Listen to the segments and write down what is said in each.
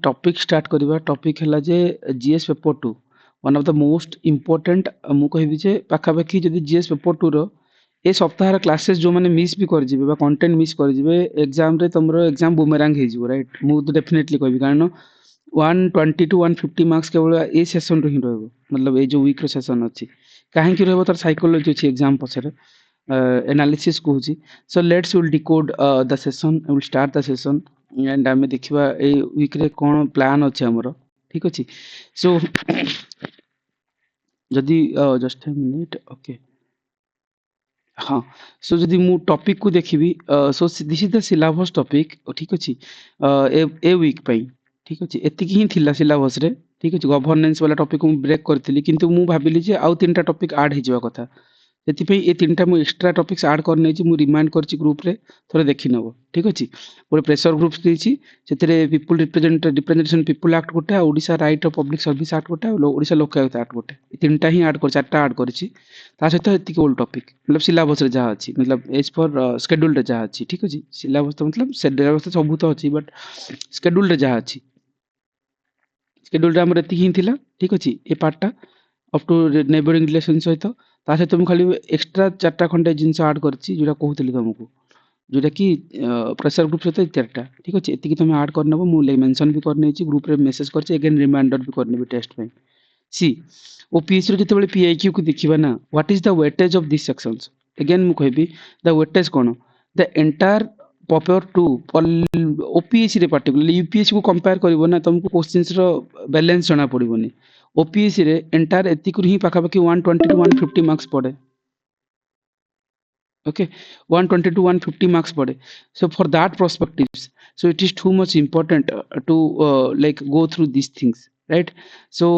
Topic start करवा topic है जे GS paper 2 one of the most important मु कहबी जे पाखापाखि जदि जीएस पेपर 2 रो ए सप्ताह क्लासेस जो माने मिस भी कर जिवे बा कंटेंट मिस कर जिवे एग्जाम रे तमरो एग्जाम बुमेरांग हे जिवो राइट मु तो डेफिनेटली कहबी कारण 120 टू 150 मार्क्स केवल ए सेशन रो ही रहबो मतलब ए जो वीक रो सेशन अछि काहे कि रहबो तर साइकोलॉजी अछि एग्जाम पछरे एनालिसिस कहूची so let's will decode the session will start the session and आमे देखिबा ए वीक रे कोन प्लान अछि हमरो ठीक अछि सो जदि जस्ट अ मिनिट ओके हाँ सो जदि मु टॉपिक को देखिबी so this is the syllabus topic ठीक अछि ए वीक पई ठीक अछि एतिकी ही थिला सिलेबस रे ठीक अछि गवर्नेंस वाला टॉपिक मु ब्रेक करथिली किंतु मु भाबिली जे आउ तीनटा टॉपिक ऐड हे जिवा कथा ସେଥିପାଇଁ ଏ ତିନିଟା ମୁଁ ଏକ୍ସଟ୍ରା ଟପିକ୍ସ ଆଡ୍ କରିନେଇଛି ମୁଁ ରିମାଇଣ୍ଡ କରିଛି ଗ୍ରୁପରେ ଥରେ ଦେଖିନେବ ଠିକ ଅଛି ଗୋଟେ ପ୍ରେସର ଗ୍ରୁପ ଦେଇଛି ସେଥିରେ ପିପୁଲ ରିପ୍ରେଜେଣ୍ଟେସନ ପିପୁଲ ଆକ୍ଟ ଗୋଟେ ଆଉ Odisha right of public service act ଗୋଟେ ଆଉ ଓଡ଼ିଶା ଲୋକାୟୁକ୍ତ ଆକ୍ଟ ଗୋଟେ ଏ ତିନିଟା ହିଁ ଆଡ୍ କରି ଚାରିଟା ଆଡ୍ କରିଛି ତା ସହିତ ଏତିକି ଓଲ୍ଡ ଟପିକ मतलब ସିଲାବସରେ ଯାହା ଅଛି मतलब ଏଜ ଫର ସ୍କେଡ୍ୟୁଲରେ ଯାହା ଅଛି ଠିକ ଅଛି ସିଲାବସ ତ मतलब ସିଲାବସ ତ ସବୁ ତ ଅଛି ବଟ୍ ସ୍କେଡ୍ୟୁଲରେ ଯାହା ଅଛି ସ୍କେଡ୍ୟୁଲରେ ଆମର ଏତିକି ହିଁ ଥିଲା ଠିକ ଅଛି ଏ ପାର୍ଟଟା ଅପ୍ ଟୁ ନେବରିଂ ରିଲେସନ ସହିତ ତା ସହିତ ମୁଁ ଖାଲି ଏକ୍ସଟ୍ରା ଚାରିଟା ଖଣ୍ଡେ ଜିନିଷ ଆଡ୍ କରିଛି ଯୋଉଟା କହୁଥିଲି ତମକୁ जोटा कि प्रेशर ग्रुप सहित चार्टा ठीक अच्छे ये तुम आड करनब मुझे मेंशन भी करनी ग्रुप रे मेसेज कर अगेन रिमाइंडर भी करनी टेस्ट में सी ओपीएससी जो पीआईक्यू को देखा ना what is the weightage of this sections again मु कहबी द वेटेज कौन द एंटायर पेपर 2 ओपीएससी रे पर्टिकुलरली यूपीएससी को कंपेयर करबो ना तुमको क्वेश्चंस रो बैलेंस जाना पड़िबोनी ओपीएससी रे एंटायर एतिक ही पाखापाखि 120 टू 150 मार्क्स पड़े okay 120 to 150 marks pade so for that perspectives so it is too much important to like go through these things right so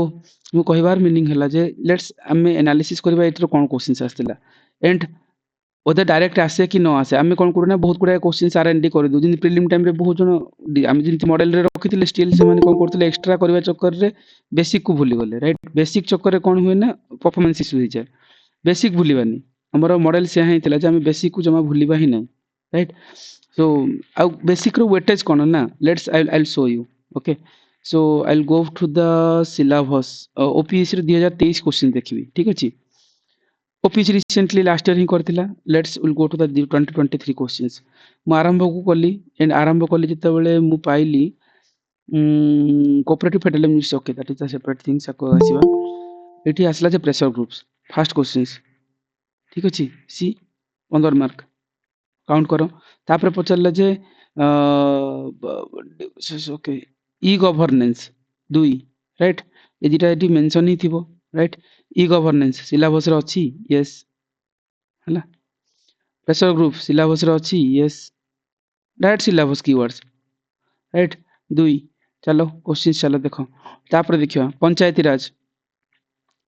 मु कहिबार meaning हला जे let's हमें analysis करबा एथरो कोन questions आस्तिला and ओदे direct आसे कि न आसे हमें कोन करू ना बहुत गुडा क्वेश्चंस आरएनडी कर दउ जिन प्रीलिम टाइम रे बहुत जन हम जिन मॉडल रे रखिथिले स्टिल से माने कोन करथिले एक्स्ट्रा करबा चक्कर रे बेसिक को भूली गले राइट बेसिक चक्कर रे कोन हुए ना परफॉर्मेंस इशू हो जाए बेसिक भूलिबानी हमर मॉडल से ही थिला जे हम बेसिक को जमा भूलिबा ही नहीं राइट सो आ बेसिक रो वेटेज कोन ना let's I will show you okay so I will go to the syllabus OPSC रे 2023 क्वेश्चन देखिबी ठीक अछि ओपीएससी रिसेंटली लास्ट ईयर ही करथिला let's will go to the 2023 questions मु आरंभ को कली एंड आरंभ कली जते बेले मु पाइली cooperative federal ministry okay that is a separate thing सको आसीबा एठी आसला जे प्रेशर ग्रुप्स फर्स्ट क्वेश्चंस ठीक अच्छे सी 15 मार्क काउंट करो तापर पचारला जे ओके ई गवर्नेंस 2 राइट ए दिटा एटी मेंशन ही थिबो राइट ई गवर्नेंस सिलेबस रे अछि यस हला प्रेशर ग्रुप सिलेबस रे अछि yes direct syllabus keywords right 2 चलो क्वेश्चन चलो देखो तापर देखियो पंचायती राज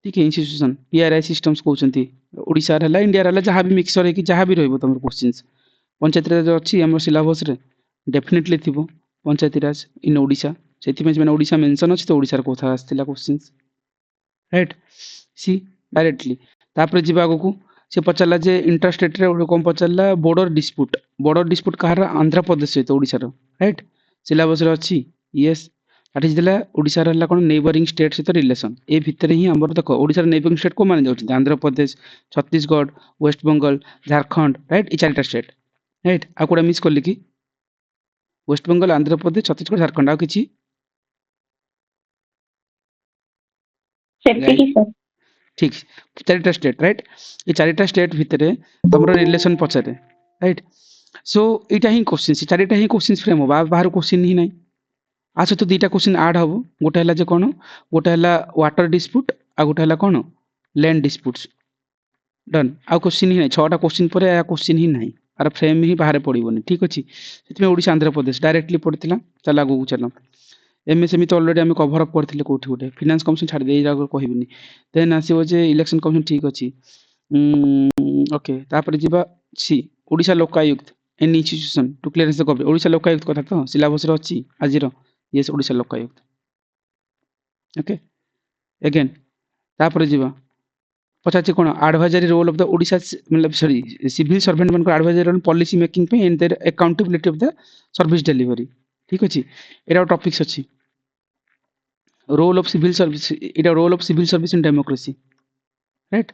ठीक है इंस्टीट्यूशन पीआरआई सिस्टम्स कहउछंती ओडिसा रे इंडिया रे जहाँ भी मिक्सचर है कि जहाँ भी रहइबो तमर क्वेश्चंस पंचायती राज अछि हमर सिलेबस रे डेफिनेटली थिबो पंचायती राज इन ओडिसा सेति में ओडिसा मेंशन अछि तो ओडिसा रे कोथा आस्तिला क्वेश्चंस राइट सी डायरेक्टली तापर जिबा को से पचारला जे इंटरस्टेट रे कोन पचारला बॉर्डर डिस्प्यूट कहार आंध्र प्रदेश सहित ओडिसा रो राइट सिलेबस रे अछि यस दैट इज दिला ओडिसा रे कोन नेबरिंग स्टेट सहित रिलेशन ए भितर ही हमर देखो ओडिसा रे नेबरिंग स्टेट को माने जाउछि आंध्र प्रदेश छत्तीसगढ़ वेस्ट बंगाल झारखंड राइट ई चारटा स्टेट राइट आ कोडा मिस करली कि वेस्ट बंगाल आंध्र प्रदेश छत्तीसगढ़ झारखंड आ किछि सेफ्टी सर ठीक चारटा स्टेट राइट ये चारटा स्टेट भितर तमरो रिलेशन पछरे राइट सो एटा ही क्वेश्चन चारटा ही क्वेश्चन फ्रेम हो बाहर क्वेश्चन ही नहीं आ सहित दुईटा क्वेश्चन ऐड हबो गोटे हला जे कोन गोटे हला वाटर डिस्प्यूट आ गोटे हला कोन लैंड डिस्प्यूट्स डन आ क्वेश्चन ही नहीं छटा क्वेश्चन पर आ क्वेश्चन ही नहीं आर फ्रेम ही बाहर पड़िबोनी ठीक अछि सेति में ओडिसा आंध्र प्रदेश डायरेक्टली पड़तिला चल आगु को चलो एमएसएमई तो ऑलरेडी हम कवर अप करथिले कोठी गोटे फाइनेंस कमिशन छाड़ दे जागर कहबिनी देन आसीबो जे इलेक्शन कमिशन ठीक अछि ओके तापर जिबा सी Odisha Lokayukta any institution to clearance the government Odisha Lokayukta कथा तो सिलेबस रे अछि आजिरो yes Odisha Lokayukta okay again तापर जिबा पचाचे कोन advisory role of the Odisha मतलब सॉरी सिविल सर्वेंट मन को एडवाइजरी रोल पॉलिसी मेकिंग पे and their accountability of the service delivery ठीक अछि एरा टॉपिक्स अछि रोल ऑफ सिविल सर्विस, इटा role of civil service in democracy, right.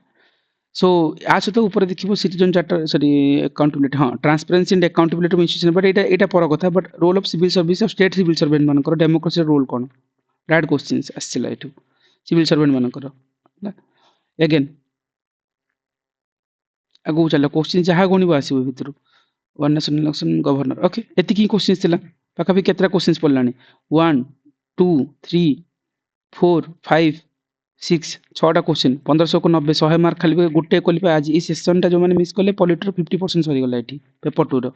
So आ सहित ऊपर देखिए सिटीजन चार्टर सॉरी अकाउंटेबिलिटी, हाँ transparency and accountability of institution, but एटा पर कथा, but role of civil service of state civil servant मानकर डेमोक्रेसी रोल कोन, डायरेक्ट क्वेश्चंस आछिला एठू सिविल सर्वेंट मानकर। अगेन आगु चल क्वेश्चन जहाँ गणिब आसो भितर one nation election governor, okay एतिकी क्वेश्चन थिला पाखापी केतरा क्वेश्चन पड़लानी 1 2 3 4 5 6 6टा क्वेश्चन 1500 को 90 100 मार्क खाली गोटे कल आज ये सेशन टा जो मैंने मिस कले पॉलिटर 50% सरीगला ये पेपर 2 रो।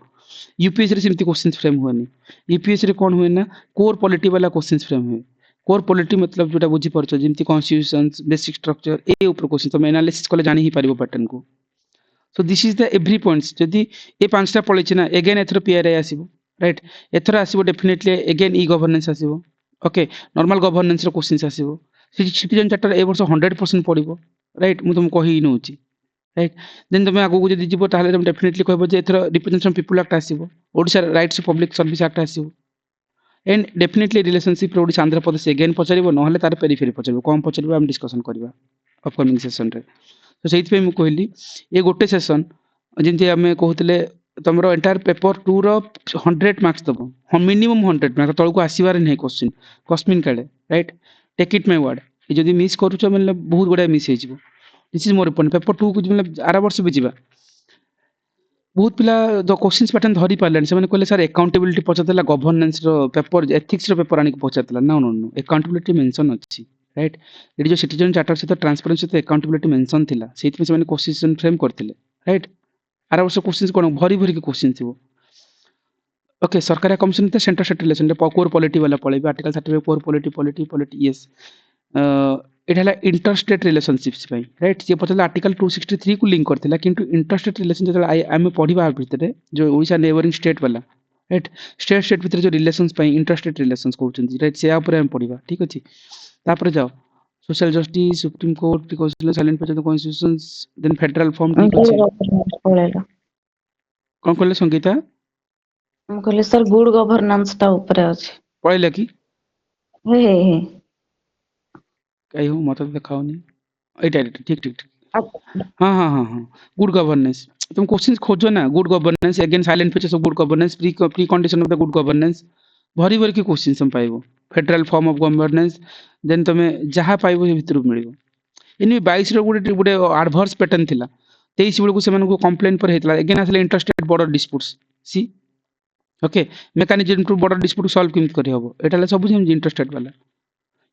यूपीएससी सेमती क्वेश्चन फ्रेम हुए, यूपीएससी कौन हुए ना कोर पॉलिटी वाला क्वेश्चन फ्रेम हुए। कोर पॉलिटी मतलब जोटा बुझी पारछ जेमती कॉन्स्टिट्यूशन बेसिक स्ट्रक्चर ए ऊपर क्वेश्चन तुम एनालिसिस कले जानि ही पारिबो पैटर्न को। So this is the every points जदि ए पांचटा पळैछि ना अगेन एथर पीआरआई आसीबो, राइट। एथर आसीबो डेफिनेटली अगेन ई गवर्नेंस आसीबो, ओके नॉर्मल गवर्नेंस रो क्वेश्चंस आसीबो। सिटीजन चार्टर ए वर्ष 100% पड़िबो, राइट मु तुम कहि नउछि, राइट। देन तुम आगु जदि जिवो ताहले तुम डेफिनेटली कहबो जे एथर रिप्रेजेंटेशन पिपल एक्ट आसीबो, Odisha rights of public service act आसीबो, and definitely relationship Odisha Andhra Pradesh again पचारिबो, नहले तार पेरिफेरी पचारिबो, कम पचारिबो, हम डिस्कशन करबा अपकमिंग सेशन रे। तो सेइथि मु कहली ए गोटे सेशन जेमती आम कहते तुम एंटायर पेपर 2 रो 100 मार्क्स दबो, हाँ मिनिमम 100 मार्क्स तौक आसबार नहीं क्वेश्चन कस्मिन काड़े, right. Take it my word जदि मिस करूछ मतलब बहुत गुड़ा मिस हो। This is more important paper 2 को मतलब आर वर्ष भी जा बहुत पिला जो क्वेश्चन पैटर्न धरी पारे से कहले सर अकाउंटेबिलिटी पचारला गवर्नेंस रो पेपर एथिक्स रो पेपर आनी पचारला, no no no accountability mention अच्छी, राइट। ये जो सिटीजन चार्टर सहित ट्रांसपेरेंसी सहित अकाउंटेबिलिटी मेंशन थिला सेति में क्वेश्चन फ्रेम करथिले, राइट। आर वर्ष क्वेश्चन कौन भरी भरी क्वेश्चन थी, ओके। सरकारी कमिशन तो centre state relation core polity वाला पळेबे article 30 core polity polity polity yes एटा हला इंटर स्टेट रिलेशनशिप्स पई, राइट। जे पछले आर्टिकल 263 को लिंक करथिला किंतु इंटर स्टेट रिलेशन जतले आमे पढिबा भितरे जो ओडिसा नेबरिंग स्टेट वाला, राइट। स्टेट भितर जो रिलेशंस पई इंटर स्टेट रिलेशंस कहउछन, राइट। से ऊपर हम पढिबा, ठीक अछि। तापर जाओ social justice supreme court precautional salient पे कॉन्स्टिट्यूशंस देन फेडरल फॉर्म, ठीक अछि। कौन कहले संगीता? हम कहले सर गुड गवर्नेंस ता ऊपर अछि पढ़ेला कि हे हे हे कहीं हो मत देखाओनी एटा ठीक ठीक ठीक अच्छा, हाँ हाँ हाँ हाँ गुड गवर्नेंस तुम क्वेश्चन खोजो ना good governance again salient features of good governance precondition of the good governance भरी भरी के क्वेश्चन हम पाइबो federal form of governance then तुम जहाँ पाइबो ये भितर मिलिबो इन 22 रो गुडे गुडे एडवर्स पैटर्न थिला 23 बेलू से कंप्लेन पर हेतला अगेन आसले इंटरस्टेट बॉर्डर डिस्प्यूट्स सी okay mechanism to border dispute solve केमत करि हबो एटाले सब जेम इंटरस्टेट वाला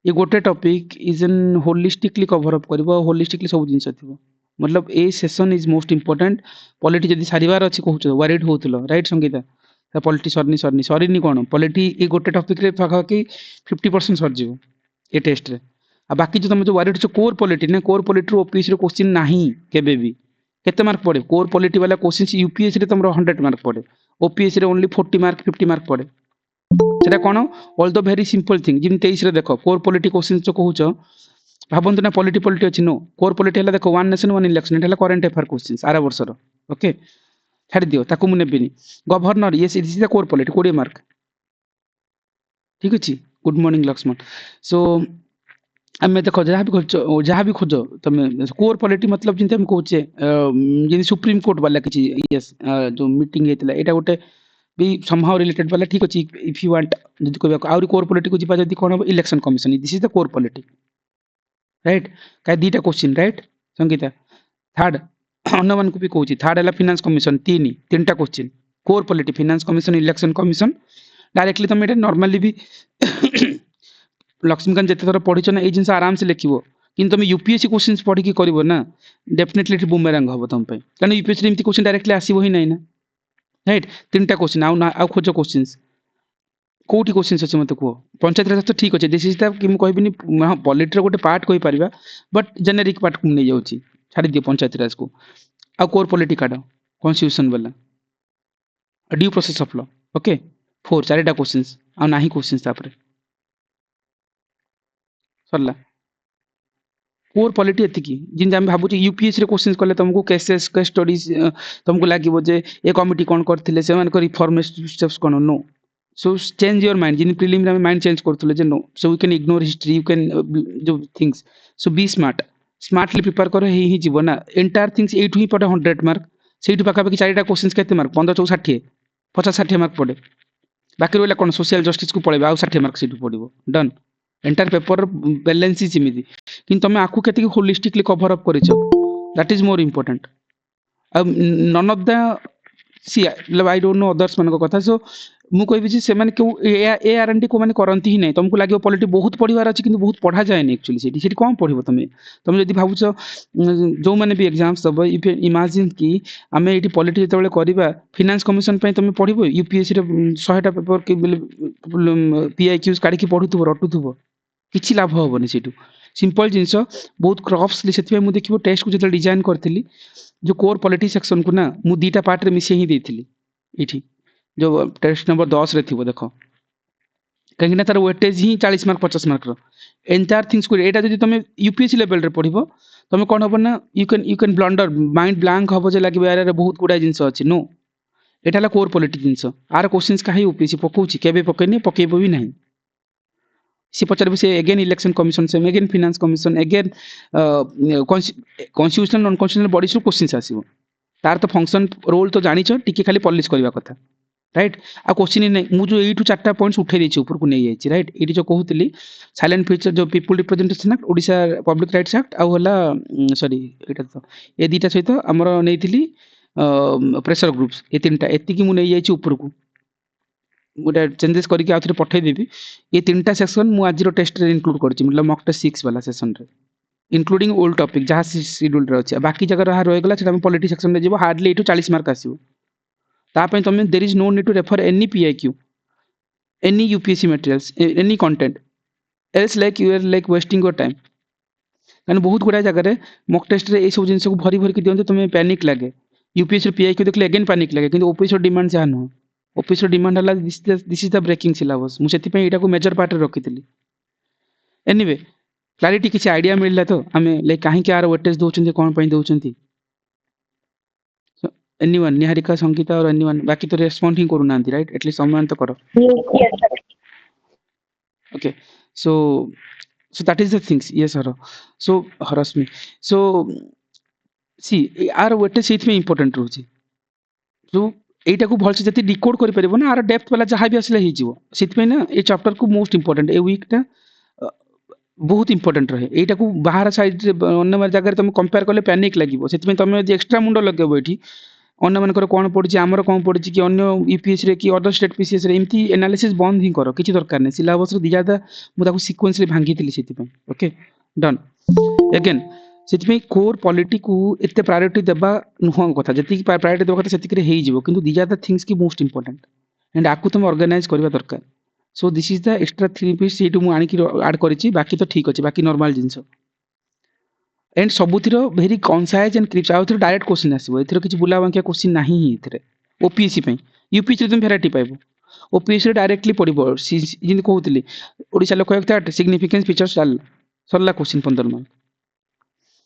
ये गोटे topic is an holistically cover up करबो होलिस्टिकली सब जिंस थिबो मतलब ए session is most important polity जदी सारिवार अछि कहउछ वरीड होतलो राइट संगीता पॉलिटी सरनी कोन पॉलिटी ए गोटे टॉपिक रे फाखा कि 50% सर जीवो ए टेस्ट रे आ बाकी जो तुम जो वरीड छ कोर पॉलिटी ना कोर पॉलिटी रो ओपीएससी रो क्वेश्चन नाही केबे भी केते मार्क पड़े कोर पॉलिटी वाला क्वेश्चन यूपीएससी रे तुम 100 मार्क पड़े ओपीएससी रे ओनली 40 मार्क 50 मार्क पड़े सेटा कोन all the very simple thing जिम 23 रे देखो कोर पॉलिटी क्वेश्चन जो कहउछ भाबंतु ना पॉलिटी अछि नो कोर पॉलिटी हला देखो वन नेशन वन इलेक्शन एटा करंट अफेयर क्वेश्चंस आरा वर्ष रो ओके छाड़ दियो ताकू मु नेबिनी गवर्नर ये this is the core polity 20 mark ठीक अछि गुड मॉर्निंग लक्ष्मण सो आमे देखो जहाँ भी खोजो तुम कोर पॉलिटी मतलब जिनते हम कहूचे जिन सुप्रीम कोर्ट वाला किछि यस जो मीटिंग हेतला एटा गोटे भी somehow related वाला ठीक अछि इफ यू वांट जदि कहबा आउरी कोर पॉलिटी को जिबा जदि कोन election commission this is the core polity right काय दीटा क्वेश्चन राइट संगीता थर्ड अन्य मन को भी कहूची थर्ड हला फाइनेंस कमिशन तीनटा question core polity finance commission election commission directly तुम एटा नॉर्मली भी लक्ष्मीकांत जते थोड़ा पढ़ी ना ये जिन आराम से लिखो कि तुम यूपीएससी क्वेश्चन पढ़ी की कर ना डेफिनेटली बुमेरांग हम तुम कारण यूपीएससी एमती क्वेश्चन डायरेक्टली आसो ही ना राइट तीनटा क्वेश्चन आउ खोज क्वेश्चन कोटी क्वेश्चन अच्छे मत कह पंचायत राज तो ठीक अच्छे दिस इज द कि कहबी हाँ पॉलिटी गोटे पार्ट कही पार बट जेनेरिक पार्ट को नहीं जाऊँ छाड़ दियो पंचायत राज को आ कोर पॉलिटी काढ़ कॉन्स्टिट्यूशन वाला due process of law okay 4 4टा क्वेश्चन आ नाही क्वेश्चन तापर सरला कोर पॉलिटी एतिकी जिन हम भाबुची यूपीएससी रे क्वेश्चन कले तुमको केसेस के स्टडीज तुमको लागिबो जे ए कमिटी कोन करथिले से मान को रिफॉर्मेटिव स्टेप्स कोन no so change your mind जिन प्रीलिम रे माइंड चेंज करथले जे no so we can ignore history you can जो things so be smart smartly prepare कर ही जीवन ना एंटायर थिंग्स एठु ही पड़े 100 मार्क सेठु पाखा पाखि चारिटा क्वेश्चंस केते मार्क 15 4 60 50 60 मार्क पड़े बाकी रहा कौन सोशल जस्टिस को पड़े आउ 60 मार्क सीट पड़ो डन एंटायर पेपर बैलेंस हिमती कि तुम आपको केत होलिस्टिकली कभर अप कर that is more important none of the see I don't know others मान कथा सो मु कहबी से माने क्यों ए आर एन डी को माने करंती ही नहीं तुमको लगे पॉलिटी बहुत पढ़वार अच्छी कि बहुत पढ़ा जाए एक्चुअली सेठी कौन पढ़ो तुम तुम जब भावुच जो मैंने भी एग्जाम्स दब इमेजिन कि आम ये पॉलिटी जो करवा फाइनेंस कमिशन तुम पढ़ यूपीएससी 100टा पेपर कि पीआईक्यूज काढ़ी पढ़ुव रटुव किसी लाभ हेनी से सिंपल जिनस बहुत क्रफ्स से देखिए टेस्ट को जो डिजाइन करी जो कोर पॉलिटी सेक्शन को ना मु 2टा पार्ट रे मिसे ही देथिली इठी जो टेस्ट नंबर 10 रे थिबो देखो कहीं तार वेटेज ही 40 मार्क 50 मार्क रो एंटायर थिंग्स को एटा जदि तुम यूपीएससी लेवल रे पढ़िबो तुम कौन हम ना you can blunder mind blank हम जे लगे यार बहुत गुड़ा जिनस अच्छी नो एटा कोर पॉलिटी जिनस आर क्वेश्चंस कहीं यूपीएससी पकाउछि केबे पकैनी पकेबो भी नहीं सी पचार से अगेन इलेक्शन कमिशन से again finance commission again constitutional non constitutional bodies question आसीबो तार तो फंक्शन रोल तो जानिछ टिके खाली पॉलिश करबा कथा राइट आ क्वेश्चन नहीं मु जो एठू 4टा पॉइंट्स उठे देछि ऊपर को नहीं जाइछि राइट एठी जो कहूतली साइलेंट फीचर जो people representation act Odisha public rights act आ होला सॉरी एटा तो ए दीटा सहित हमर नेइथिली प्रेशर ग्रुप्स ए तीनटा एति कि मु नहीं जाइछि ऊपर को गोटे चेंजेस करके आउथरे पठै देबी ये 3टा सेक्शन मु आज रो टेस्ट रे इंक्लूड करछि मतलब मॉक टेस्ट 6 वाला सेशन रे इंक्लूडिंग ओल्ड टॉपिक जहाँ शेड्यूल रे अछि बाकी जगह रहा रह गला सेटा पॉलिटी सेक्शन रे जेबो हार्डली एटू 40 मार्क आसीबो तापे तुम there is no need to refer any PIQ any UPSC materials any content else like you are like wasting your time कारण बहुत गुड़ा जगह मॉक टेस्ट रे ए सब जिंस को भरी भरी दियंते तुम्हें पैनिक लागे यूपीएससी पीआईक्यू देखले अगेन पैनिक लागे किंतु ओपीएससी डिमांड जा न ओपीएससी डिमांड हला this is the breaking syllabus मु सेति पई एटा को मेजर पार्ट रे रखितली एनीवे क्लैरिटी किसी आइडिया मिलला तो आमे लाइक काहे के आर वेटेज दोचंती कोन पई दोचंती एनीवन निहारिका संगीता और एनीवन बाकी तो रेस्पॉन्ड ही करू नांती राइट एटलीस्ट सम्मान तो करो Yes, sir. okay so so that is the things yes sir so Harasmi so see are weightage सेति में इंपोर्टेंट रहउची जो एटा को भल से जति डिकोड करि परिबो ना आर डेप्थ वाला जहां भी असले ही जीवो सेति में ना ए चैप्टर को मोस्ट इंपोर्टेंट ए वीक टा बहुत इंपोर्टेंट रहे एटा को बाहर साइड रे अन्य जगह तुम कंपेयर करले पैनिक लागिवो सेति में तुम जे एक्स्ट्रा मुंडो लगेबो एठी अन्य मानकर कौन पड़ी आमर कौन पड़ी कि अन्य यूपीएस रे कि अदर स्टेट पीसीएस रे एमती एनालिसिस बंद ही कर किसी दरकार नहीं सिलेबस रे दिजादा मुझे सीक्वेंस भांगी ओके डन अगेन से कोर पॉलिटी को एते प्रायोरिटी देबा नुह कथा जति प्रायोरिटी देबा कथा सेतिक रे हेई जिवो किंतु दिज आर द थिंग्स की मोस्ट इंपोर्टेंट एंड आकु तुम ऑर्गेनाइज करबा दरकार so this is the extra 3 piece सेटू मु आनी की ऐड करिछि बाकी तो ठीक अछि बाकी नॉर्मल जिंस एंड सबुतिर भेरी कनसाइज एंड क्रिप्स आउ डायरेक्ट क्वेश्चन आसीबो एथिरो किछि बुला बांकिया क्वेश्चन नाही ही एथिरे ओपीएससी पई यूपीएससी तुम वेराइटी पाइबो ओपीएससी रे डायरेक्टली पडिबो जिन कहउतली Odisha Lokayukta act significance features डाल सरला क्वेश्चन 15 मार्क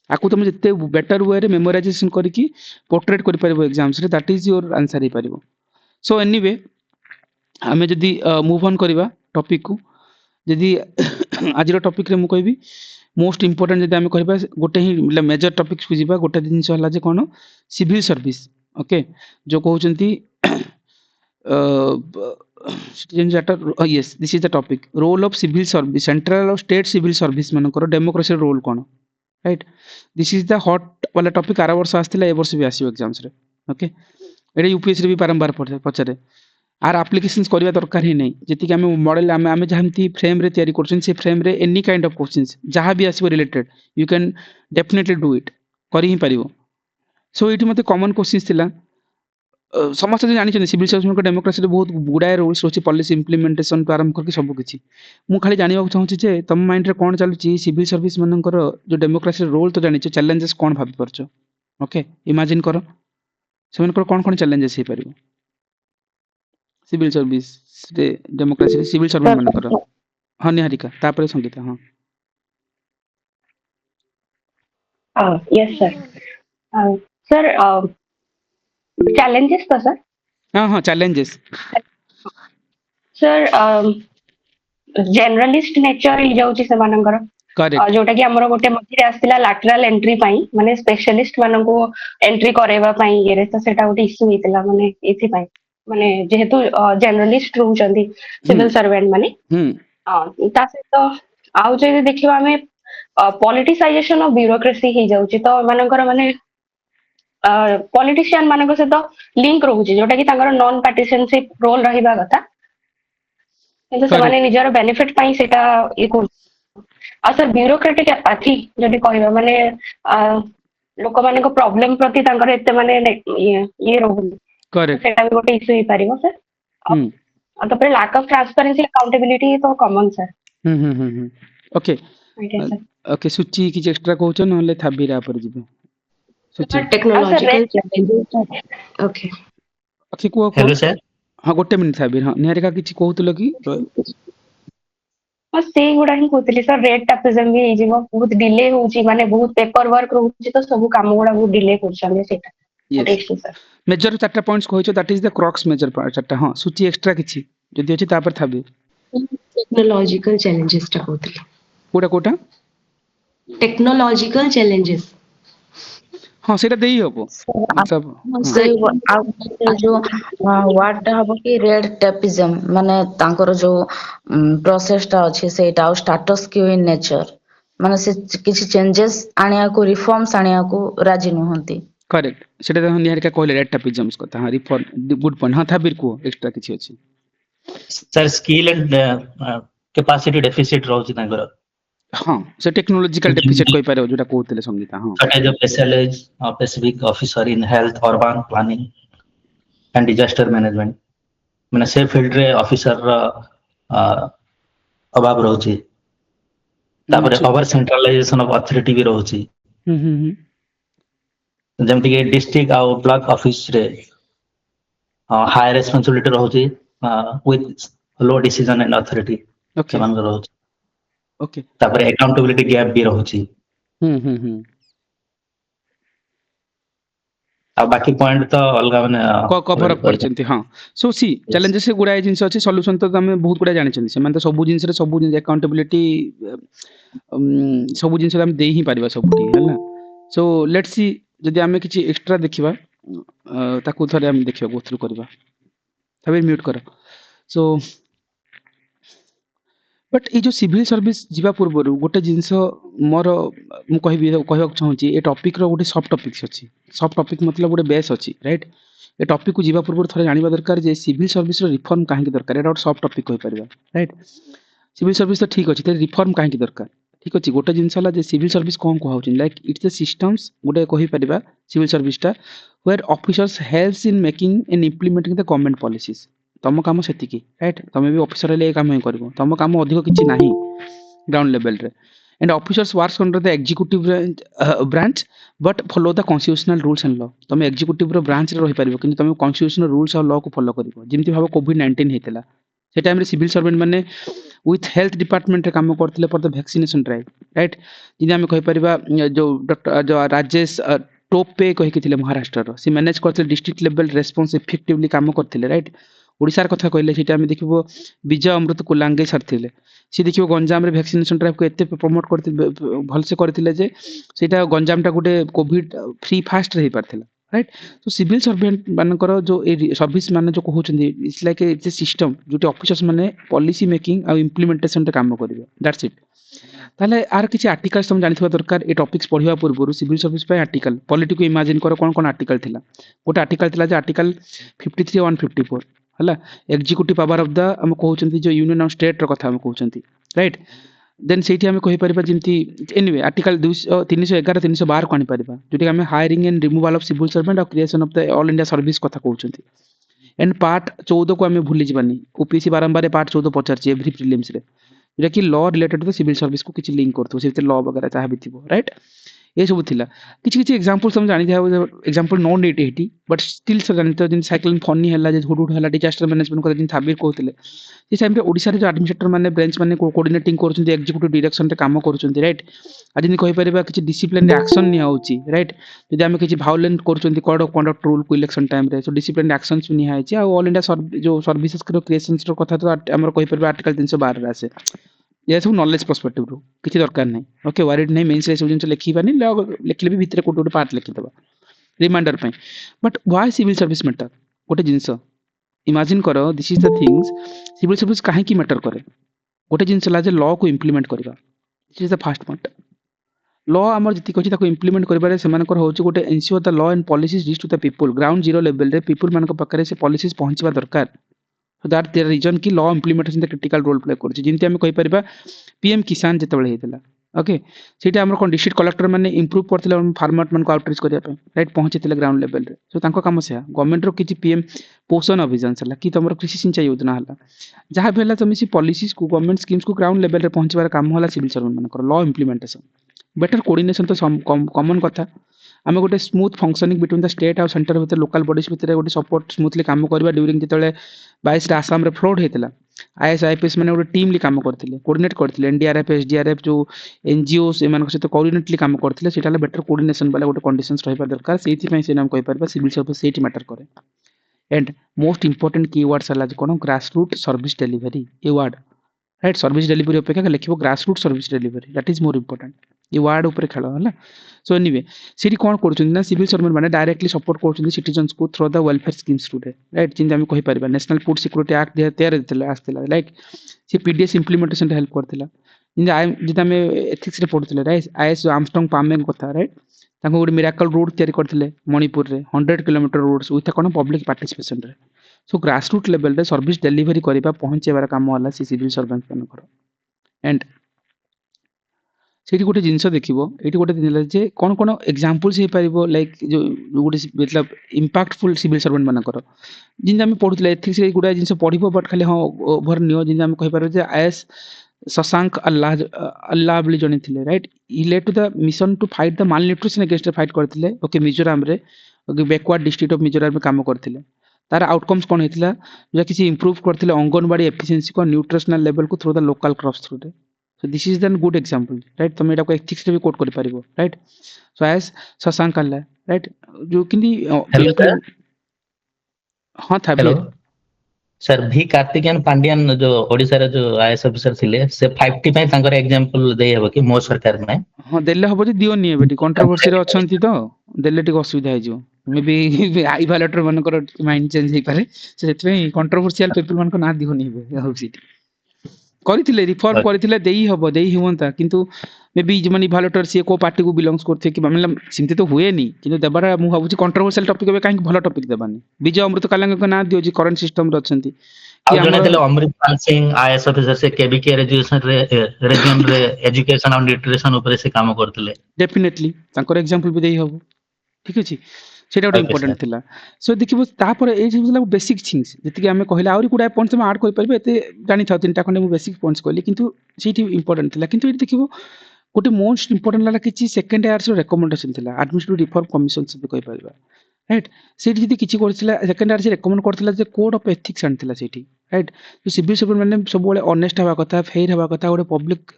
आकु तुम जते बेटर वे रे मेमोराइजेशन करके पोर्ट्रेट करि परिबो एग्जाम्स रे दैट इज योर आंसर ही परिबो सो एनीवे हमें जदी मूव ऑन करबा टॉपिक को जदी आज रो टॉपिक रे मु कहबी मोस्ट इंपोर्टेंट जदी आमे कहबा गोटे ही मतलब मेजर टॉपिक्स को जीवा गोटे जिंस हला जे कोन सिविल सर्विस ओके जो कहउचंती citizen charter yes this is the topic role of civil service central और स्टेट सिविल सर्विस मानकर डेमोक्रेसी रोल कोन right this is the hot वाला टॉपिक आरा वर्ष आस्थिला ए वर्ष भी आसीबो एग्जाम्स रे ओके एटा यूपीएससी रे भी बारंबार पचारे आर एप्लीकेशंस करबा दरकार ही नहीं जति कि आमे मॉडल आमे जहांती फ्रेम रे तयारी करछन से फ्रेम रे एनी काइंड ऑफ क्वेश्चंस जहां भी आसीबो related you can definitely do it करि ही परिबो सो इठी मते कॉमन क्वेश्चंस थिला समस्त जानि छन सिविल सर्विस को डेमोक्रेसी रे बहुत गुडाय रूल्स रोची पॉलिसी इंप्लीमेंटेशन तो आरंभ करके सब किछि मु खाली जानिबा चाहूची जे तम माइंड रे कोन चालुची सिविल सर्विस मानकर जो डेमोक्रेसी रे रोल तो जानि छ चैलेंजेस कोन भाबी परछो ओके इमेजिन करो सेमनकर कोन चैलेंजेस हे परिबो सिविल सर्विस रे डेमोक्रेसी रे सिविल सर्वेंट मानकर हां निहारिका तापर संगीता हां यस सर सर challenges तो सर हां हां चैलेंजेस सर जनरलिस्ट नेचर ही जाउची सेमानंकर करेक्ट जोटा कि हमर गोटे मझिरे आस्तिला लैटरल एंट्री पाई माने स्पेशलिस्ट मानको एंट्री करेवा पाई ये तो सेटा गोटे इश्यू हितला माने एथि पाई माने जेहेतु जनरलिस्ट रहउचंदी सिविल सर्वेंट माने ता सहित आउ जे देखिबा हमें पॉलिटिसाइजेशन ऑफ ब्यूरोक्रेसी ही जाउची तो मानकर माने पॉलिटिशियन मानक सहित लिंक रहउची जोटा कि तांकर नॉन पार्टिसिपेटशिप रोल रहिबा कथा किंतु ସେମାନେ ନିଜର ବେନିଫିଟ ପାଇଁ ସେଟା ଇ କରୁ ଆଉ ସर ବ୍ୟୁରୋକ୍ରାଟିକ ଆପାଥି ଯଦି କହିବା ମାନେ ଲୋକମାନଙ୍କ ପ୍ରୋବ୍ଲେମ ପ୍ରତି ତାଙ୍କର ଏତେ ମାନେ ଇଏ ରହୁନି करेक्ट ସେଟା ବି ଗୋଟେ ଇସ୍ୟୁ ହେଇପାରିବ ସାର୍ ଆଉ ତାପରେ ଲାକ୍ ଅଫ ଟ୍ରାନ୍ସପାରେନ୍ସି ଆକାଉଣ୍ଟେବିଲିଟି ତ କମନ ସାର୍ ओके ଆଜ୍ଞା ସାର୍ ओके सुची किछ एक्स्ट्रा कहउछ नहले थाबिरा पर जिबे सुची टेक्नोलॉजिकल चैलेंजेस ओके ओके को हेलो सर हां गोटे मिनिट थाबिर हां निहारिका किछ कहउतलो कि ହଁ ସେଇଗୁଡା ହିଁ କହୁଥିଲି ସାର୍ ରେଟ୍ ଟାପିଜମ ବି ହେଇଯିବ ବହୁତ ଡିଲେ ହଉଛି ମାନେ ବହୁତ पेपर वर्क ରହୁଛି ତ ସବୁ କାମ ଗୁଡା ବହୁତ ଡିଲେ କରୁଛନ୍ତି ସେଇଟା ଗୋଟେ यस issue ସାର୍ मेजर चारटा पॉइंट्स कहउछ that is the crux major चारटा हां सुची एक्स्ट्रा किछ जदि अछि तापर थाबि टेक्नोलॉजिकल चैलेंजेस टा कहउतली कोटा कोटा टेक्नोलॉजिकल चैलेंजेस हां सेटा देई हबो मतलब से ଆଉ जो वार्ड टा हबो कि रेड टेपिज्म माने तांकर जो प्रोसेस टा अछि सेटा और स्टेटस क्यू इन नेचर माने से किछि चेंजेस आनिया को रिफॉर्म्स आनिया को राजी नहंती करेक्ट सेटा तो निहारिका कहले रेट टापिजम्स कथा हां रिफॉर्म गुड पॉइंट हां थाबिर को एक्स्ट्रा किछ अछि sir skill and capacity deficit रहउची तांकर हां से टेक्नोलॉजिकल डेफिसिट कोइ पारे जोटा कहउतले संगीता हां shortage of specific officer in health urban planning and disaster management माने से फील्ड रे ऑफिसर रो अभाव रहउची तापर ओवर सेंट्रलाइजेशन ऑफ अथॉरिटी भी रहउची जेमति के डिस्ट्रिक्ट आ ब्लॉक ऑफिस रे हाई रेस्पोंसिबिलिटी रहउची with low decision and authority okay समान रहउची ओके तापर अकाउंटेबिलिटी गैप भी रहउची आ बाकी पॉइंट तो अलगा माने कवर अप करचंती हां सो सी चैलेंजेस गुडा जिंस अछि सॉल्यूशन तो हम बहुत गुडा जानि छथि सेमान तो सब जिंस रे सब जिंस अकाउंटेबिलिटी सब जिंस हम देई ही पारिबा सबठी हैला सो लेट्स सी जदि हमें किछि एक्स्ट्रा देखिबा ताकू थरे हम देखिबा गो थ्रू करबा तबे म्यूट कर सो बट ये जो सिविल सर्विस जीवा पूर्व गोटे जिनस मोर मु कहवा चाहूँगी ए टॉपिक रो गोटे सब टॉपिक्स अच्छी सब टॉपिक मतलब गोटे बेस अच्छी राइट ए टॉपिक को जीवा पूर्व थोड़े जानवा दरकार जे सिविल सर्विस रो रिफॉर्म कहीं दरकार एटा सब टॉपिक कहि परिबा राइट सिविल सर्विस तो ठीक अच्छी रिफॉर्म कहीं दरकार ठीक अच्छे गोटे जिनस है सिविल सर्विस कौन कहूँ लाइक इट्स द सिस्टम्स गोटे कहि परिबा सिविल सर्विसटा where officers helps in making and implementing the government policies तुम कम से राइट तुम भी ऑफिसर हेले काम ही कर तुम कम अधिक किसी ना ग्राउंड लेवल रे and officers works under the executive branch but follow the constitutional rules and law तुम एग्जीक्यूटिव रो ब्रांच रे रहि परिबो कि तुम कॉन्स्टिट्यूशनल रूल्स और लॉ को फॉलो करिवो जेमति भाबो कोविड-19 हेतला से टाइम रे सिविल सर्वेंट माने विथ हेल्थ डिपार्टमेंट रे काम करथिले for the vaccination drive right जिने हम कहि परिबा जो डॉक्टर जो राजेश टॉप पे कहि किथिले महाराष्ट्र रो से मैनेज करथिले डिस्ट्रिक्ट लेवल रेस्पॉन्स इफेक्टिवली काम करथिले राइट ओडिसार कथा कहले सेटा हम देखिबो विजय अमृत कुलांगे सरथिले सी देखिबो गंजाम रे वैक्सीनेशन ड्राइव को एते प्रमोट करथि भल से करथिले जे सेटा गंजामटा गुटे कोविड फ्री फास्ट रही पारथिला राइट तो सिविल सर्वेंट मानकर जो ए सर्विस माने जो कहउचंदी इट्स लाइक ए सिस्टम जोटी ऑफिसर्स माने पॉलिसी मेकिंग आ इम्प्लीमेंटेशन रे काम करिवे दैट्स इट ताले आर किछि आर्टिकल्स तुम जानिथबा दरकार ए टॉपिक्स पढिबा पूर्व सिविल सर्विस पे आर्टिकल पॉलिटी को इमेजिन कर कोन कोन आर्टिकल थिला गोटे आर्टिकल थिला जे आर्टिकल 53 154 हला एग्जीक्यूटिव पावर ऑफ द हम कहउचंती जो यूनियन ऑफ स्टेट रो कथा हम कहउचंती राइट देन सेठी हम कहि परिबा जेंती एनीवे आर्टिकल 311 312 को आनि परिबा जोटी हम hiring and removal of civil servant और creation of the all India service कथा कहउचंती एंड पार्ट 14 को हम भूली जबानी ओपीसी बारंबार पार्ट 14 पचारची एवरी प्रीलिम्स रे जेटा कि law related to the civil service को किछि लिंक करथो से लॉ वगैरह चाहे भी थिबो राइट ये सब थिला किछि किछि एग्जांपल हम जानि था एग्जांपल नो नीट एटी बट स्टिल से जानि तो जिन साइक्लोन फनी हला जे हुडुड हला डिजास्टर मैनेजमेंट को जिन थाबीर कहथिले ये टाइम रे ओडिसा रे जो एडमिनिस्ट्रेटर माने ब्रांच माने कोऑर्डिनेटिंग करछन एग्जीक्यूटिव डायरेक्शन रे काम करछन राइट आज जिन कहि परिबा किछि डिसिप्लिन रे एक्शन निया होची राइट जदि हम किछि वायलेंट करछन कोड ऑफ कंडक्ट रूल को इलेक्शन टाइम रे सो डिसिप्लिन एक्शन निया हैछि आ ऑल इंडिया जो सर्विसेज को क्रिएशंस रो कथा तो हमर कहि परिबा आर्टिकल 312 रे आसे ये सब नॉलेज पर्सपेक्टिव रो किछि दरकार नै ओके वरीड नै मेंस रे सब जिन लिखिबानी लिखले भी भितरे कोट पार्ट लिखि दबा रिमाइंडर पे but why civil service matter गोटे जिंस इमेजिन करो this is the things civil service काहे की मैटर करे गोटे जिंस ला जे लॉ को इंप्लीमेंट करबा this is the first point law आमर जति कछि ताको इंप्लीमेंट करबारे सेमानकर होची गोटे ensure the law and policies reach to the people ground zero level रे पीपल मानक पकरे से पॉलिसीज पहुंचबा दरकार सो दैट देयर रीजन की law implementation the critical role play करछि जिंति हम कहि परबा पीएम किसान जेतबळे हेतला ओके सेटा हमर कोन डिस्ट्रिक्ट कलेक्टर माने इंप्रूव करथिले फार्मर मन को आउटरीच करिया पे राइट पहुंचथिले ग्राउंड लेवल रे सो तांको काम से गवर्नमेंट रो किछि पीएम पोषण अभियान सला कि तमरो कृषि सिंचाई योजना हला जहां भी हला तमिसी पॉलिसीज को गवर्नमेंट स्कीम्स को ग्राउंड लेवल रे पहुंचबार काम होला सिविल सर्वेंट मानकर लॉ इंप्लीमेंटेशन बेटर कोऑर्डिनेशन तो कॉमन कथा आम गोटे smooth functioning between the state और सेंटर भितर लोकल बॉडीज भितर गोटे सपोर्ट स्मूथली काम करबा ड्यूरिंग जेतले 22 रे आसाम रे फ्लड हेतला आईएस आईपीएस माने गोटे टीमली काम करथिले कोऑर्डिनेट करथिले एनडीआरएफ एसडीआरएफ जो एनजीओस एमान सहित कोऑर्डिनेटली काम करथिले सेटा बेटर कोऑर्डिनेशन वाला गोटे कंडीशंस रहबा दरकार सेति पई से नाम कहि परबा सिविल सर्विस सेट मैटर करे एंड मोस्ट इंपोर्टेंट कीवर्ड्स हला जे कोन ग्रास रूट सर्विस डिलीवरी ए वर्ड राइट सर्विस डिलीवरी अपेक्षा लिखिबो grass root service delivery that is more important ये वार्ड ऊपर खेल है सो एनीवे सीटी कौन कर सिविल सर्वेंट मैंने डायरेक्टली सपोर्ट कर सिटीजन्स को through the welfare schemes today right जिन कहि परिबा नेशनल फूड सिक्योरिटी एक्ट 2013 आस्थिला लाइक सी पीडीएस इंप्लीमेंटेशन हेल्प करथिला जिन आम एथिक्स रे पढुथिले राइट आईएस आर्मस्ट्रांग पामेंग कथा राइट तांको गोटे मिराकल रोड तैयारी करथिले मणिपुर रे 100 किलोमीटर रोड्स विथ कोन पब्लिक पार्टिसिपेशन रे सो ग्रास रूट लेवल रे सर्विस डिलीवरी करबा पहुंचेबार काम होला सिविल सर्वेंट मानकर एंड सेठी गोटे जिनस देखिबो एठी गोटे दिनला जे कोन कोन एग्जांपल्स हे परिबो लाइक जो गोटे मतलब इंपैक्टफुल सिविल सर्वेंट मानकर जिन हम पढुतले एथिक्स रे गुडा जिनस पढिबो बट खाली हां ओभर नियो जिन हम कहि पारो जे आईएस शशांक अल्लाह बली जने थिले right he led to the mission to fight the malnutrition against fight करथिले ओके मिजोरम रे okay backward district of Mizoram में काम करथिले तार आउटकम्स कोन हेतिला जे किसी इंप्रूव करथिले अंगनवाड़ी एफिशिएंसी को न्यूट्रिशनल लेवल को through the local crops through रे so this is then good example right तुम एटा को एथिक्स रे भी कोट करि परिबो राइट सो एज शशांक अल्लाह राइट जो किनी हेलो सर हां था हेलो सर भी कार्तिकेयन पांड्यान जो ओडिसा रे जो आईएएस ऑफिसर थिले से 5T पय तांकर एग्जांपल देय हबो कि मो सरकार में हां देले हबो जे दियो नि एबेटी कंट्रोवर्सी रे अछंती तो देले टिक असुविधा हे जो मे बी आई वालेटर मानकर माइंड चेंज हे पारे सेतवे कंट्रोवर्शियल पीपल मान को ना दियो नि होसी करथिले रिफॉर्म करथिले देई हबो देई हुवंता किंतु मे बी जमनी भालोटर से को पार्टी को बिलोंग्स करथे कि मतलब सिमते तो हुए नी किंतु देबारा मु भाबुची कंट्रोवर्शियल टॉपिक बे काहे भलो टॉपिक देबानी विजय अमृत कालांग को ना दियो जी करंट सिस्टम रे अछंती कि हमर देले अमृतपाल सिंह आईएएस ऑफिसर से केबीके एजुकेशन रे रीजन रे एजुकेशन और न्यूट्रिशन ऊपर से काम करथिले डेफिनेटली तांकर एग्जांपल भी देई हबो ठीक अछि सेटा गोटे इंपोर्टेंट थिला सो देखिबो तापर ए जे बेसिक थिंग्स जति हमें कहला आउरी कुडा पॉइंट्स हम ऐड करि परबे एते जानि था तीनटा खंडे मु बेसिक पॉइंट्स कहली किंतु सेठी इंपोर्टेंट थिला किंतु ए देखिबो गोटे मोस्ट इंपोर्टेंट लाला किछि सेकंड इयर्स रो रिकमेंडेशन थिला एडमिनिस्ट्रेटिव रिफॉर्म कमिशन से भी कहि परबा राइट सेठी जति किछि करथिला सेकंड इयर से रिकमेंड करथिला जे कोड ऑफ एथिक्स आनथिला सेठी राइट जो सिविल सर्वेंट माने सब बळे ऑनेस्ट हवा कथा फेयर हवा कथा गोटे पब्लिक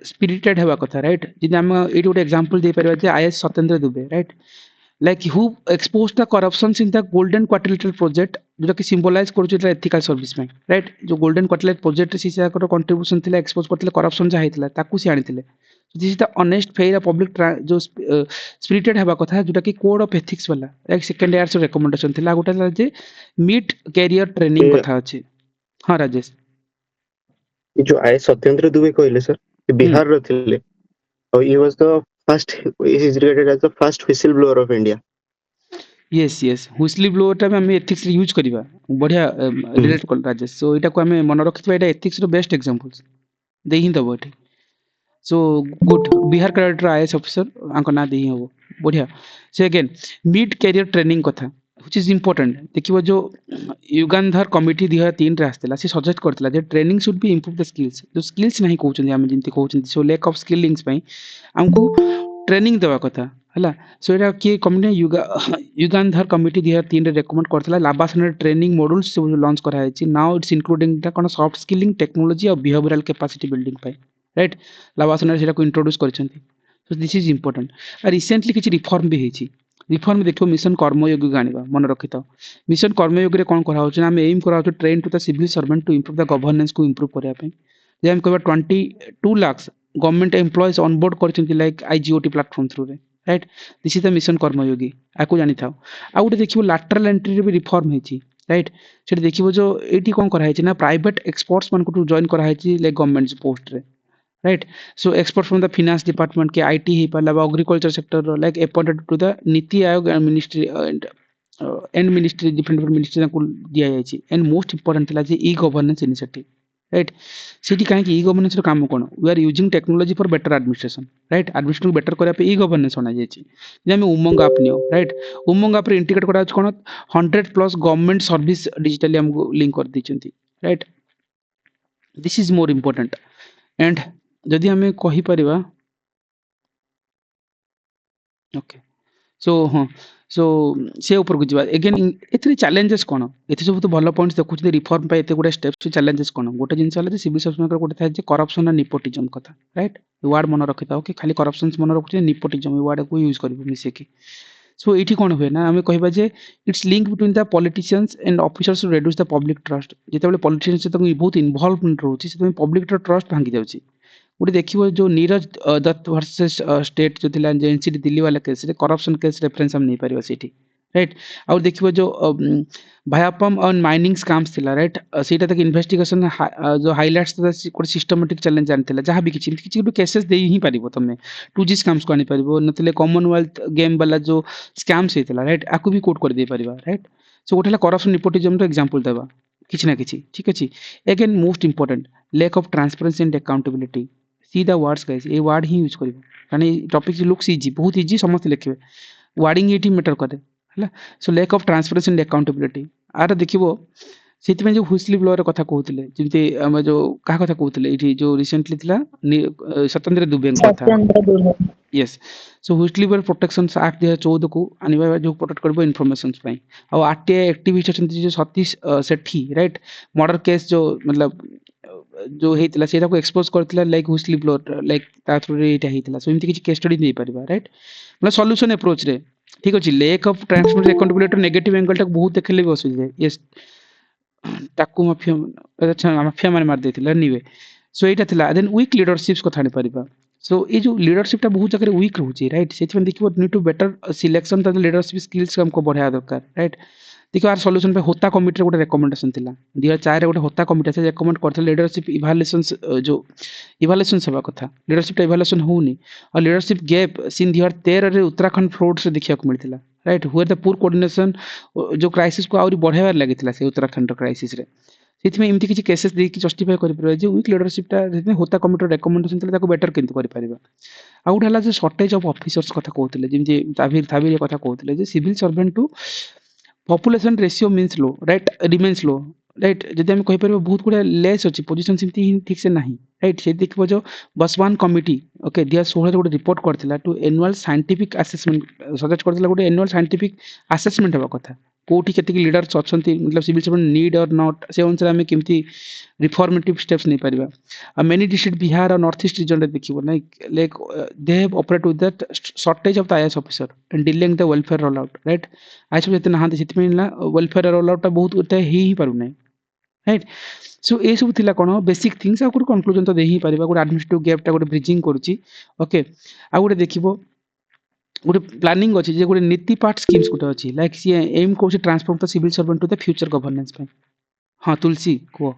स्पिरिटेड हवा कथा राइट जिन हम एटी गोटे एग्जांपल दे परबा जे IAS Satyendra Dubey right like who exposed the corruptions in the golden quadrilateral project जो कि सिंबलाइज करू जे एथिकल सर्विस में राइट जो गोल्डन क्वाड्रिलेटरल प्रोजेक्ट से से कंट्रीब्यूशन थिला एक्सपोज करथिले करप्शन जा हेतिला ताकू से आनिथिले this is the honest fair public जो स्पिरिटेड हवा कथा जोटा कि कोड ऑफ एथिक्स वाला एक सेकंड इयर से रिकमेंडेशन थिला गोटा जे मिड कैरियर ट्रेनिंग कथा अछि हां राजेश जो आए सत्येंद्र दुबे कहले सर बिहार रो थिले और he was the first he is regarded as the first whistleblower of India. yes yes whistleblower टा हम एथिक्स यूज करिबा बढ़िया रिलेट कर राजेश सो एटा को हम मन रखिबा एटा एथिक्स रो बेस्ट एग्जांपल्स देहि दबो एठी so good Bihar cadre IAS officer आंको ना देहि हबो बढ़िया से अगेन मिड कैरियर ट्रेनिंग कथा which is important देखिबो जो युगांधर कमिटी 2003 रे आस्थिला से सजेस्ट करथिला जे training should be improve the skills जो स्किल्स नहीं कहउछन हम जिंती कहउछन सो लैक ऑफ स्किलिंग्स पई हमकु ट्रेनिंग देवा कथा हला सो एटा के कमिटी युगांधर कमिटी 2003 रे रेकमेंड करथिला लाबासन ट्रेनिंग मॉड्यूल्स सब लॉन्च करा हैछि नाउ इट्स इंक्लूडिंग द कोन सॉफ्ट स्किलिंग टेक्नोलॉजी और बिहेवियरल कैपेसिटी बिल्डिंग पाई राइट लाबासन सेटा को इंट्रोड्यूस करछंती सो दिस इज इंपोर्टेंट आ रिसेंटली किछि रिफॉर्म भी हेछि रिफॉर्म देखो मिशन कर्मयोगी गानिबा मन रखितो मिशन कर्मयोगी रे कोन करा होछ ना हम एम करा होछ train to the civil servant to improve the governance को इंप्रूव करिया पे जे हम कहबा 22 lakh government employees on board करछंती लाइक आईजीओटी प्लेटफॉर्म थ्रू रे right this is the mission Karmayogi आकु जानि थाओ आ गुटे देखिबो लैटरल एंट्री रे भी रिफॉर्म हेछि राइट सेठी देखिबो जो एटी कोन करा हेछि ना प्राइवेट एक्सपर्ट्स मन को टू जॉइन करा हेछि लाइक गवर्नमेंट पोस्ट रे right so expert from the finance department के IT ही पाला agriculture sector like appointed to the NITI Aayog and ministry and ministry different ministry को दिया जाय छी and most important थिला जे ई गवर्नेंस इनिशिएटिव राइट सिटी काहे कि ई गवर्नेंस रो काम कोन we are using technology for better administration right administration better करिया पे ई गवर्नेंस होना जाय छी जे हम उमंग ऐप नियो राइट उमंग ऐप रे इंटीग्रेट करा कोन 100+ गवर्नमेंट सर्विस डिजिटली हमको लिंक कर दिचंती right this is more important and जदि हमें कहि परिबा ओके सो हाँ सो से ऊपर को जीवा अगेन एथरे चैलेंजेस कोन एथे सब तो भलो पॉइंट्स देखुछ दे रिफॉर्म पे एते गुडे स्टेप्स चैलेंजेस कोन गोटे जिंस हला जे सिविल सर्विस में गोटे थाय जे करप्शन और नेपोटिज्म कथा राइट वर्ड मन रखिता ओके खाली करप्शन मन रखुछ नेपोटिज्म वर्ड को यूज करबो मिसे के सो एठी कोन होय ना हमें कहबा जे it's link between the politicians and officers to reduce the public trust जेतेबेले पॉलिटिशियंस से बहुत इन्वॉल्वमेंट रहउची से पब्लिक ट्रस्ट भांगी जाउची गोटे देखिबो जो नीरज दत्त वर्सेस स्टेट जो थिला जे एनसीडी दिल्ली वाला केस रे करप्शन केस रेफरेंस हम नहीं परिबा सेठी राइट और देखिबो जो भायापम ऑन माइनिंग स्कैम्स थिला राइट सेटा तक इन्वेस्टिगेशन जो हाइलाइट्स कोन सिस्टमैटिक चैलेंज जानथिला जहां भी किछि केसेस देई ही परिबो तमे 2G स्कैम्स को आनी परिबो नथिले कॉमनवेल्थ गेम वाला जो स्कैम्स हेतिला राइट आकु भी कोड कर दे परिबा राइट सो गोटेला करप्शन नेपोटिज्म रो एग्जांपल देबा किछि ना किछि ठीक अछि again most important lack of transparency and accountability see the words guys ए वर्ड ही यूज करिवो माने टॉपिक लुक्स इजी बहुत इजी समस्त लिखिबे वर्डिंग एटी मैटर करे हला so lack of transparency and accountability आर देखिबो सेति में जो हुइस्ली ब्लोअर कथा कहउतिले जेमते हम जो का कथा कहउतिले एठी जो रिसेंटली थिला सत्येंद्र दुबे कथा Satyendra Dubey yes so whistle blower protection act 2014 को आनिबा जो प्रोटेक्ट करबो इन्फॉर्मेशंस पई आ आरटीआई एक्टिविस्ट अछंती जो Satish Sethi right murder case जो मतलब जो हेतिला सेटा को एक्सपोज करथिला लाइक हुइस्ली ब्लोअर लाइक ता थ्रू रे एटा हेतिला सो एमति किछि केस स्टडी नै परिबा राइट मतलब सॉल्यूशन अप्रोच रे ठीक अछि lack of transparency accountability negative angle तक बहुत देखले भी असुविधा यस ताकू माफिया अच्छा माफिया माने मार देथिला एनीवे सो एटा थिला देन वीक लीडरशिप्स को थाने परिबा सो ए जो लीडरशिप ता बहुत जगह वीक रहउची राइट सेति में देखिबो need to better selection the leadership skills हमको बढ़ाया दरकार राइट देखो आर सॉल्यूशन पे होता कमिटी रे गोटे रेकमेंडेशन थिला 2004 रे गोटे होता कमिटी से रेकमेंड करथि लीडरशिप इवैल्यूएशंस जो इवैल्यूएशन सेवा कथा लीडरशिप ता इवैल्यूएशन होउनी और लीडरशिप गैप सिन 2013 रे उत्तराखंड फ्रॉड से देखिया को मिलथिला राइट हुए द पुअर कोऑर्डिनेशन जो क्राइसिस को आउरी बढ़ाइबार लागिथिला से उत्तराखंड क्राइसिस रे सेति में इमति किछि केसेस दे कि जस्टिफाई करि परबा जे वीक लीडरशिप ता जेते होता कमिटी रेकमेंडेशन थिला ताको बेटर केंति करि परिबा आ उठ हला जे शॉर्टेज ऑफ ऑफिसर्स कथा कहउतिले जेमति ताबिर कथा कहउतिले जे civil servant to population ratio means low right remains low right जदि हम कहि परबो बहुत गुडा लेस अछि पोजीशन सिमती ठीक से नाही राइट से देखबो जो बसवान कमिटी ओके 2016 रे गोटे रिपोर्ट करथिला to annual scientific assessment suggest करथिला गोटे एनुअल साइंटिफिक असेसमेंट हेबा कथा कोठी केते लीडर्स अछंती मतलब सिविल सर्वेंट नीड और नॉट से अनुसार हम केमती रिफॉर्मेटिव स्टेप्स नहीं परिबा आ मेनी डिस्ट्रिक्ट बिहार और नॉर्थ ईस्ट रीजन रे देखिबो like they have operate with that shortage of the IAS officer and delaying the welfare roll out right IAS जते नहांते सिति ना वेलफेयर रोल आउट बहुत उते ही पारु नै राइट सो ए सब थिला कोन बेसिक थिंग्स आ को कंक्लूजन तो दे ही परिबा को एडमिनिस्ट्रेटिव गैप ता को ब्रिजिंग करूची ओके आ गोटे देखिबो गोटे प्लानिंग अछि जे गोटे नीति पार्ट स्कीम्स गोटे अछि लाइक सी एम को transform the civil servant to the future governance पे हां तुलसी को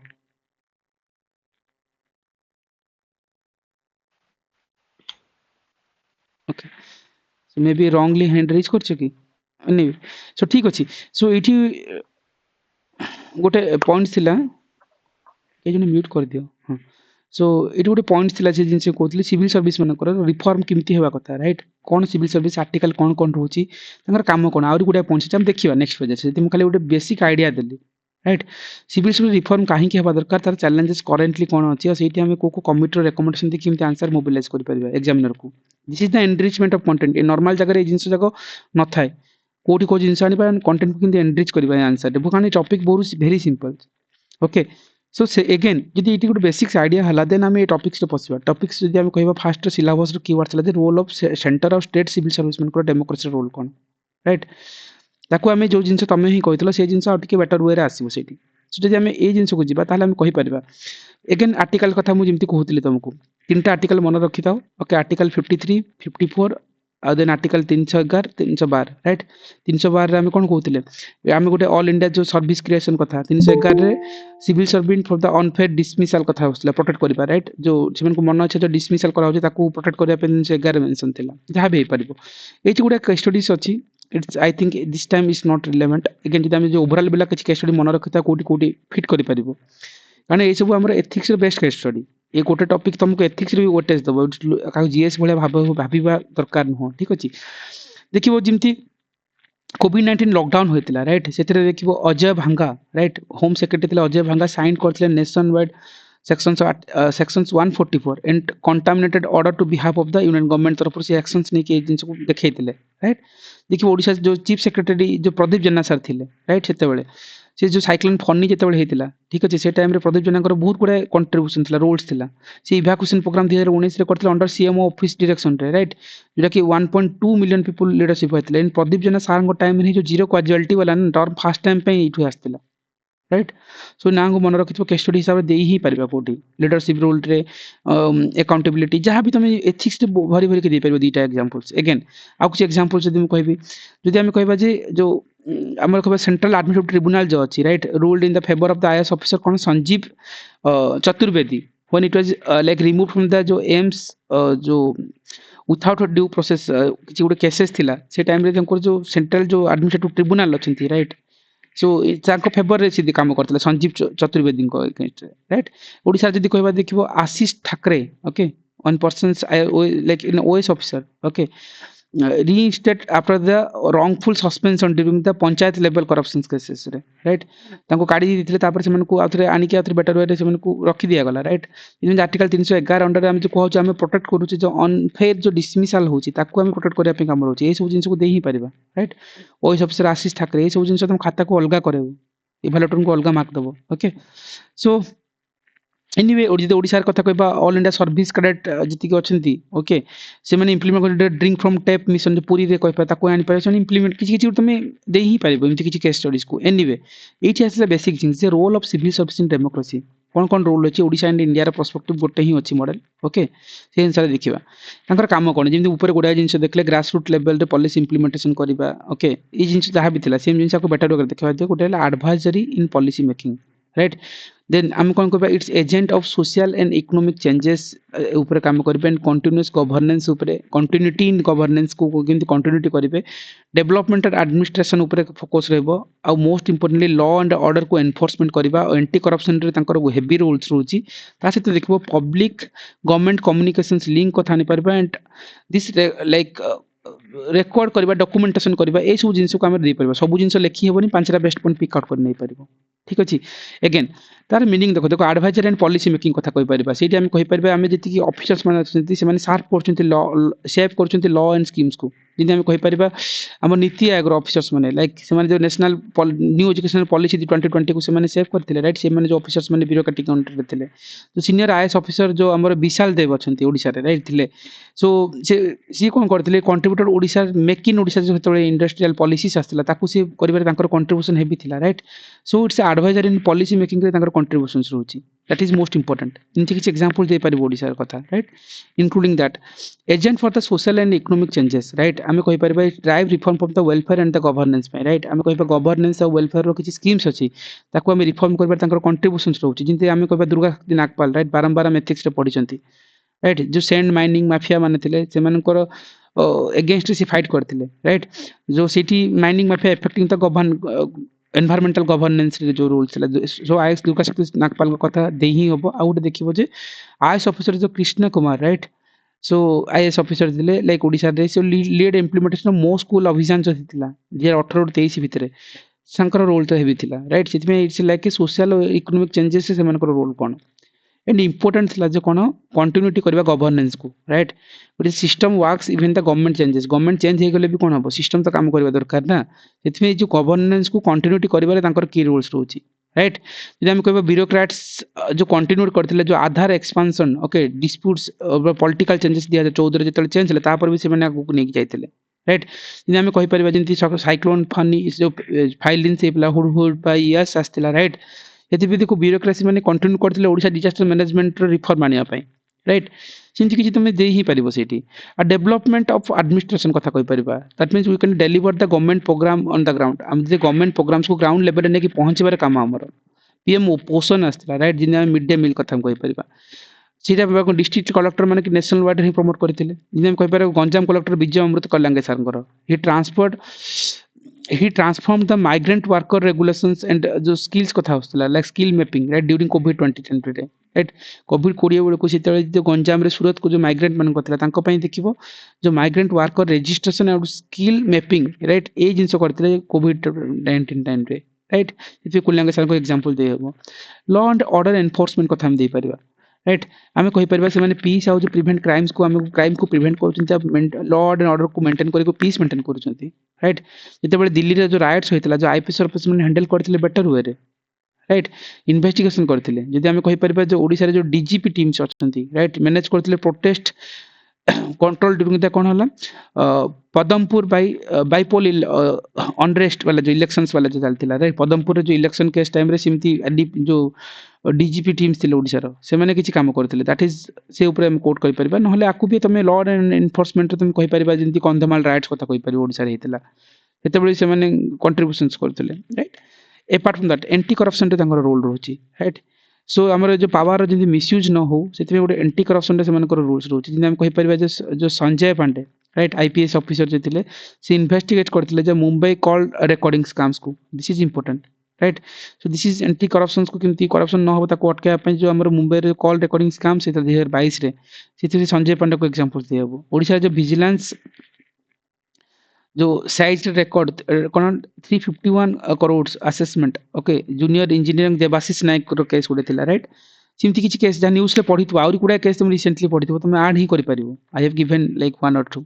okay so maybe wrongly hand raise करछ कि नहीं सो ठीक अछि सो इठी गोटे पॉइंट थिला ए जने म्यूट कर दियो हां सो ये गोटे पॉइंट थिला से जिनसे कहतली सिविल सर्विस मानकर रिफॉर्म केमती हेबा कथा राइट कौन सिविल सर्विस आर्टिकल कौन कौन रोची तांकर काम कौन आउरी गुडा पॉइंट्स हम देखिबा नेक्स्ट पेज से तुम खाली गोटे बेसिक आइडिया देली राइट सिविल सर्विस रिफॉर्म काहे की हेबा दरकार तार चैलेंजेस करेंटली कौन अछि और सेठी हमें को कमिटी रिकमेंडेशन दे केमती आंसर मोबिलाइज करि परिबा एग्जामिनर को this is the enrichment of content a normal जगह रे जिंस जगह न थाए कोठी को जिंस आनी कंटेंट को केमती एनरिच करिबा आंसर दे बुकानी टॉपिक बहुत वेरी सिंपल ओके सो से अगेन जदि इटी गुड बेसिक्स आइडिया हला देन हम ए टॉपिक्स रे पसिबा टॉपिक्स जदि हम कहबा फास्ट सिलेबस रो कीवर्ड्स हला the role of centre of state civil servicemen को डेमोक्रेसी रोल कोन राइट ताकू आमे जो जिंस तमे ही कहितलो से जिंस आउट के बेटर वे रे आसीबो सेठी सो जदि हम ए जिंस को जिबा ताले हम कहि परिबा अगेन आर्टिकल कथा मु जेमति कहउतली तुमको तीनटा आर्टिकल मन रखि थाओ ओके आर्टिकल 53 54 और देन आर्टिकल 311 312 राइट 312 रे हम कोन कहउतले हम गोटे ऑल इंडिया जो सर्विस क्रिएशन कथा 311 रे civil servant for the unfair dismissal कथा होसला प्रोटेक्ट करिबा राइट जो सिमन को मन अछि जो डिसमिसल करा होजे ताकू प्रोटेक्ट करिया पे 311 मेंशन थिला जहा भी परिबो एची गुडा केस स्टडीज अछि it's I think this time is not relevant again जदि हम जो ओवरऑल बिला किछ केस स्टडी मन रखिता कोटी कोटी फिट करि परिबो कारण ए सब हमर एथिक्स रे बेस्ट केस स्टडी ए गोटे टॉपिक तुमको एथिक्स रे वेटेज दबो का जीएस भले भाबिबा दरकार न हो ठीक अछि देखिबो जिमती कोविड-19 लॉकडाउन होइतिला राइट सेतरे देखिबो अजय भांगा राइट होम सेक्रेटरी थिला अजय भांगा साइन करथिले nation wide sections 144 and contaminated order to behalf of the union government तरफ से एक्शंस ने के जिंस को देखैतिले राइट देखिबो ओडिशा जो चीफ सेक्रेटरी जो प्रदीप जेना सर थिले राइट सेते बेले से जो साइक्लोन फनी जेते बेले हेतिला ठीक अछि से टाइम रे प्रदीप जेनाकर बहुत गुडा कंट्रीब्यूशन थिला रोल्स थिला से इवैक्यूएशन प्रोग्राम 2019 रे करथिला अंडर सीएमओ ऑफिस डायरेक्शन रे राइट जोटा कि 1.2 मिलियन पीपल लीडरशिप होइतिला इन प्रदीप जेना सर को टाइम रे जो जीरो क्वाजुअलिटी वाला टर्म फर्स्ट टाइम पे इठु आस्तिला राइट सो ना को मन रखितो केस स्टडी हिसाब दे ही परिबा कोठी लीडरशिप रोल रे अकाउंटेबिलिटी जहां भी तुम एथिक्स रे भरी भरी के दे परिबो दीटा एग्जांपल्स अगेन आ कुछ एग्जांपल्स जदि हम कहबी जदि हम कहबा जे जो हमर कहबा सेंट्रल एडमिनिस्ट्रेटिव ट्रिब्यूनल जो अछि right ruled in the favour of the IAS officer cone Sanjeev Chaturvedi when it was like remove from the जो एम्स जो विथआउट ड्यू प्रोसेस किछि गुडे केसेस थिला से टाइम रे तंकर जो सेंट्रल जो एडमिनिस्ट्रेटिव ट्रिब्यूनल अछंती राइट सो तांको फेवर रे सिद्धि काम करथिले संजीव चतुर्वेदी को अगेंस्ट राइट ओडिसा जदि कहबा देखिबो Ashish Thakare okay one person like in OS officer okay reinstate after the wrongful suspension during the panchayat level corruption cases रे राइट तांको काढी दिथिले तापर सेमन को आथरे आनी के आथरे बेटर वे रे सेमन को रखि दिया गला राइट इन आर्टिकल 311 अंडर हम जो कहू हम प्रोटेक्ट करू जो अनफेयर जो डिसमिसल होची ताको हम प्रोटेक्ट करिया पे काम रहउची ए सब जिंस को दे ही परिबा राइट ओएस ऑफिसर आशीष ठाकरे ए सब जिंस तुम खाता को अलगा करेबो इवैल्यूएटर को अलगा मार्क दबो ओके सो एनीवे ओडिसार कथा कहबा ऑल इंडिया सर्विस कैडेट जति के अछंती ओके से माने इंप्लीमेंट कर ड्रिंक फ्रॉम टैप मिशन जो पूरी रे कहबा ताको आनी पारेछन इंप्लीमेंट किछि तुमे दे ही पारिबो इमति किछि केस स्टडीज को एनीवे एठी आसे बेसिक थिंग्स जे role of civil service in democracy कोन रोल अछि ओडिसा एंड इंडिया रा पर्सपेक्टिव गोटे ही अछि मॉडल ओके से अनुसार देखिबा तांकर काम कोन जेमति ऊपर गोडा जिंस देखले ग्रास रूट लेवल रे पॉलिसी इंप्लीमेंटेशन करबा ओके ई जिंस जहा भी थिला सेम जिंस को बेटर कर देखबा जे गोटे advisory in policy making right then am kon ko its agent of social and economic changes upare काम करबे and continuous governance upare continuity in governance को केमति continuity करबे development and administration upare focus रहबो आ most importantly law and order को enforcement करबा anti corruption रे तांकर heavy rules रोची ता सहित देखबो पब्लिक गवर्नमेंट कम्युनिकेशंस लिंक कथा नि परबा एंड दिस लाइक रेकॉर्ड करबा डॉक्यूमेंटेशन करबा ए सब जिंस को हम दे परबा सब जिंस लेखि हेबोनी पांचटा बेस्ट पॉइंट पिक आउट कर नै परबो ठीक अछि अगेन तार मीनिंग देखो देखो एडवाइजर एंड पॉलिसी मेकिंग कथा कहि परबा सेठी हम कहि परबा हम जति कि ऑफिसर्स माने अछंती से माने शार्प करछंती लॉ शेप करछंती लॉ एंड स्कीम्स को जिने हम कहि परबा हम नीति आयोग ऑफिसर्स माने लाइक से माने जो नेशनल न्यू एजुकेशनल पॉलिसी 2020 को से माने शेप करथिले राइट से माने जो ऑफिसर्स माने ब्यूरोक्रेटिक काउंटर रे थिले जो सीनियर आईएएस ऑफिसर जो हमर विशाल देव अछंती ओडिसा रे राइट थिले सो से कोन करथिले contributor Odisha make in Odisha जो हेतले इंडस्ट्रियल पॉलिसीज आस्तिला ताकू से करिबार तांकर कंट्रीब्यूशन हेबी थिला right so it's adviser in policy making रे तांकर कंट्रीब्यूशंस रहउची दैट इज मोस्ट इंपोर्टेंट इनके किछ एग्जांपल दे पारि ओडिसा कथा right including that agent for the social and economic changes right आमे कहि परबा drive reform for the welfare and the governance पे राइट आमे कहिबा गवर्नेंस और वेलफेयर रो किछ स्कीम्स अछि ताको आमे रिफॉर्म करबा तांकर कंट्रीब्यूशंस रहउची जिनते आमे कहिबा दुर्गा नागपाल राइट बारंबार एथिक्स रे पढिचंती राइट जो सैंड माइनिंग माफिया माने थिले सेमानकर अगेंस्ट से फाइट करथिले राइट जो city mining mafia affecting the environmental governance रे जो रूल्स थिला सो आईएएस दुर्गा शक्ति नागपाल को कथा दे ही हबो आ उटे देखिबो जे आईएएस ऑफिसर जो Krishna Kumar right so IAS officer थिले लाइक ओडिसा रे so lead implementation of Mo school Abhiyan जो थिला जे 18 ରୁ 23 भितरे सांकर रोल तो हेवी थिला राइट सिथमे it's like social economic changes से सेमानकर रोल कोन एंड इम्पोर्टेंट थिला जे कोन कंटिन्यूटी करबा गवर्नेंस को राइट गोटे system works even the government changes government change हे गले भी कोन हबो सिस्टम तो काम करबा दरकार ना सिथमे जो गवर्नेंस को कंटिन्यूटी करबारे तांकर की रूल्स रहउची राइट जदि हम कहबा ब्यूरोक्रेट्स जो कंटिन्यूट करथिले जो Aadhaar expansion okay disputes political changes दिया 14 रे जतल चेंज हले तापर भी से माने आगु नेक जाइथिले राइट जदि हम कहि परिबा जेंति साइक्लोन फनी जो फाइल दिन से पला हुड बाय यस आस्तिला राइट यदि को ब्यूरोक्रेसी माने कंटिन्यू करथिले ओडिशा डिजास्टर मैनेजमेंट रो रिफॉर्म आनिया पई राइट सिंति किछि तुमे दे ही परिबो सेठी आ डेवलपमेंट ऑफ एडमिनिस्ट्रेशन कथा कहि परिबा that means we can deliver the government programme on the ground हम जे गवर्नमेंट प्रोग्राम्स को ग्राउंड लेवल रे नेकी पहुंचबार काम हमर पीएम पोषण आस्तिला राइट जिने मिड डे मील कथा कहि परिबा सीधा बाबा डिस्ट्रिक्ट कलेक्टर माने कि नेशनल वाइड ही प्रमोट करथिले जिने कहि परिबा गंजाम कलेक्टर विजय अमृत कल्यांगे सरंगर he transformed the migrant worker regulations and जो skills कथा होस्तला like skill mapping right during covid 2020 रे right covid 20 बेले को सेतले जो गंजाम रे सूरत को जो माइग्रेंट मन कथला तांको पई देखिबो जो माइग्रेंट वर्कर रजिस्ट्रेशन और स्किल मैपिंग राइट ए जिंस करथिले covid 19 टाइम रे राइट इति कुल्यांगे सर को एग्जांपल दे हबो लॉ एंड ऑर्डर एनफोर्समेंट कथा हम दे परिबा राइट आमे कहि परबा से माने पीस आउ जो प्रिवेंट क्राइम्स को आमे क्राइम को प्रिवेंट करचंती लॉ एंड ऑर्डर को मेंटेन करी को पीस मेंटेन करचंती राइट जते बेले दिल्ली रे जो राइट्स होइतला जो आईपीएस ऑफिसर माने हैंडल करथिले बेटर वे रे राइट इन्वेस्टिगेशन करथिले जदि आमे कहि परबा जो ओडिसा रे जो डीजीपी टीम्स अछंती राइट मैनेज करथिले protest control during the cone हला पदमपुर बाइपोल अनरेस्ट वाला जो इलेक्शंस वाला जो चलतिला राइट पदमपुर रे जो इलेक्शन केस टाइम रे सिमती जो डीजीपी टीम्स थिले ओडिसा रो से माने किछि काम करथिले दैट इज से ऊपर हम कोट कहि परबा नहले आकु भी तमे लॉ एंड एनफोर्समेंट तुम कहि परबा जेंति कंधमाल राइट्स कथा कहि परबा ओडिसा रे हितला सेते बेले से माने कंट्रीब्यूशंस करथिले right apart from that anti corruption रे तांकर रोल रहउची राइट सो हमर जो पावर जेंति मिसयूज न हो सेते गोटे एंटी करप्शन रे से मानकर रूल्स रहउची जिने हम कहि परबा जो Sanjay Pandey right IPS officer जे थिले से इन्वेस्टिगेट करथिले जे मुंबई कॉल रिकॉर्डिंग स्कैम्स को this is important right so this is anti corruption को किमती करप्शन न हो ताको अटकाय पय जो हमर मुंबई रे कॉल रिकॉर्डिंग स्कैम से 2022 रे सेते संजय पांडे को एग्जांपल देबो ओडिसा जो विजिलेंस जो साइज रिकॉर्ड कोन 351 crore assessment okay junior engineering Debashish Nayak रो केस गुडे थिला राइट सिमती किछि केस जा न्यूज़ रे पढितबो आउरी कुडा केस तुम रिसेंटली पढितबो तुम ऐड ही करि परिबो I have given like one और two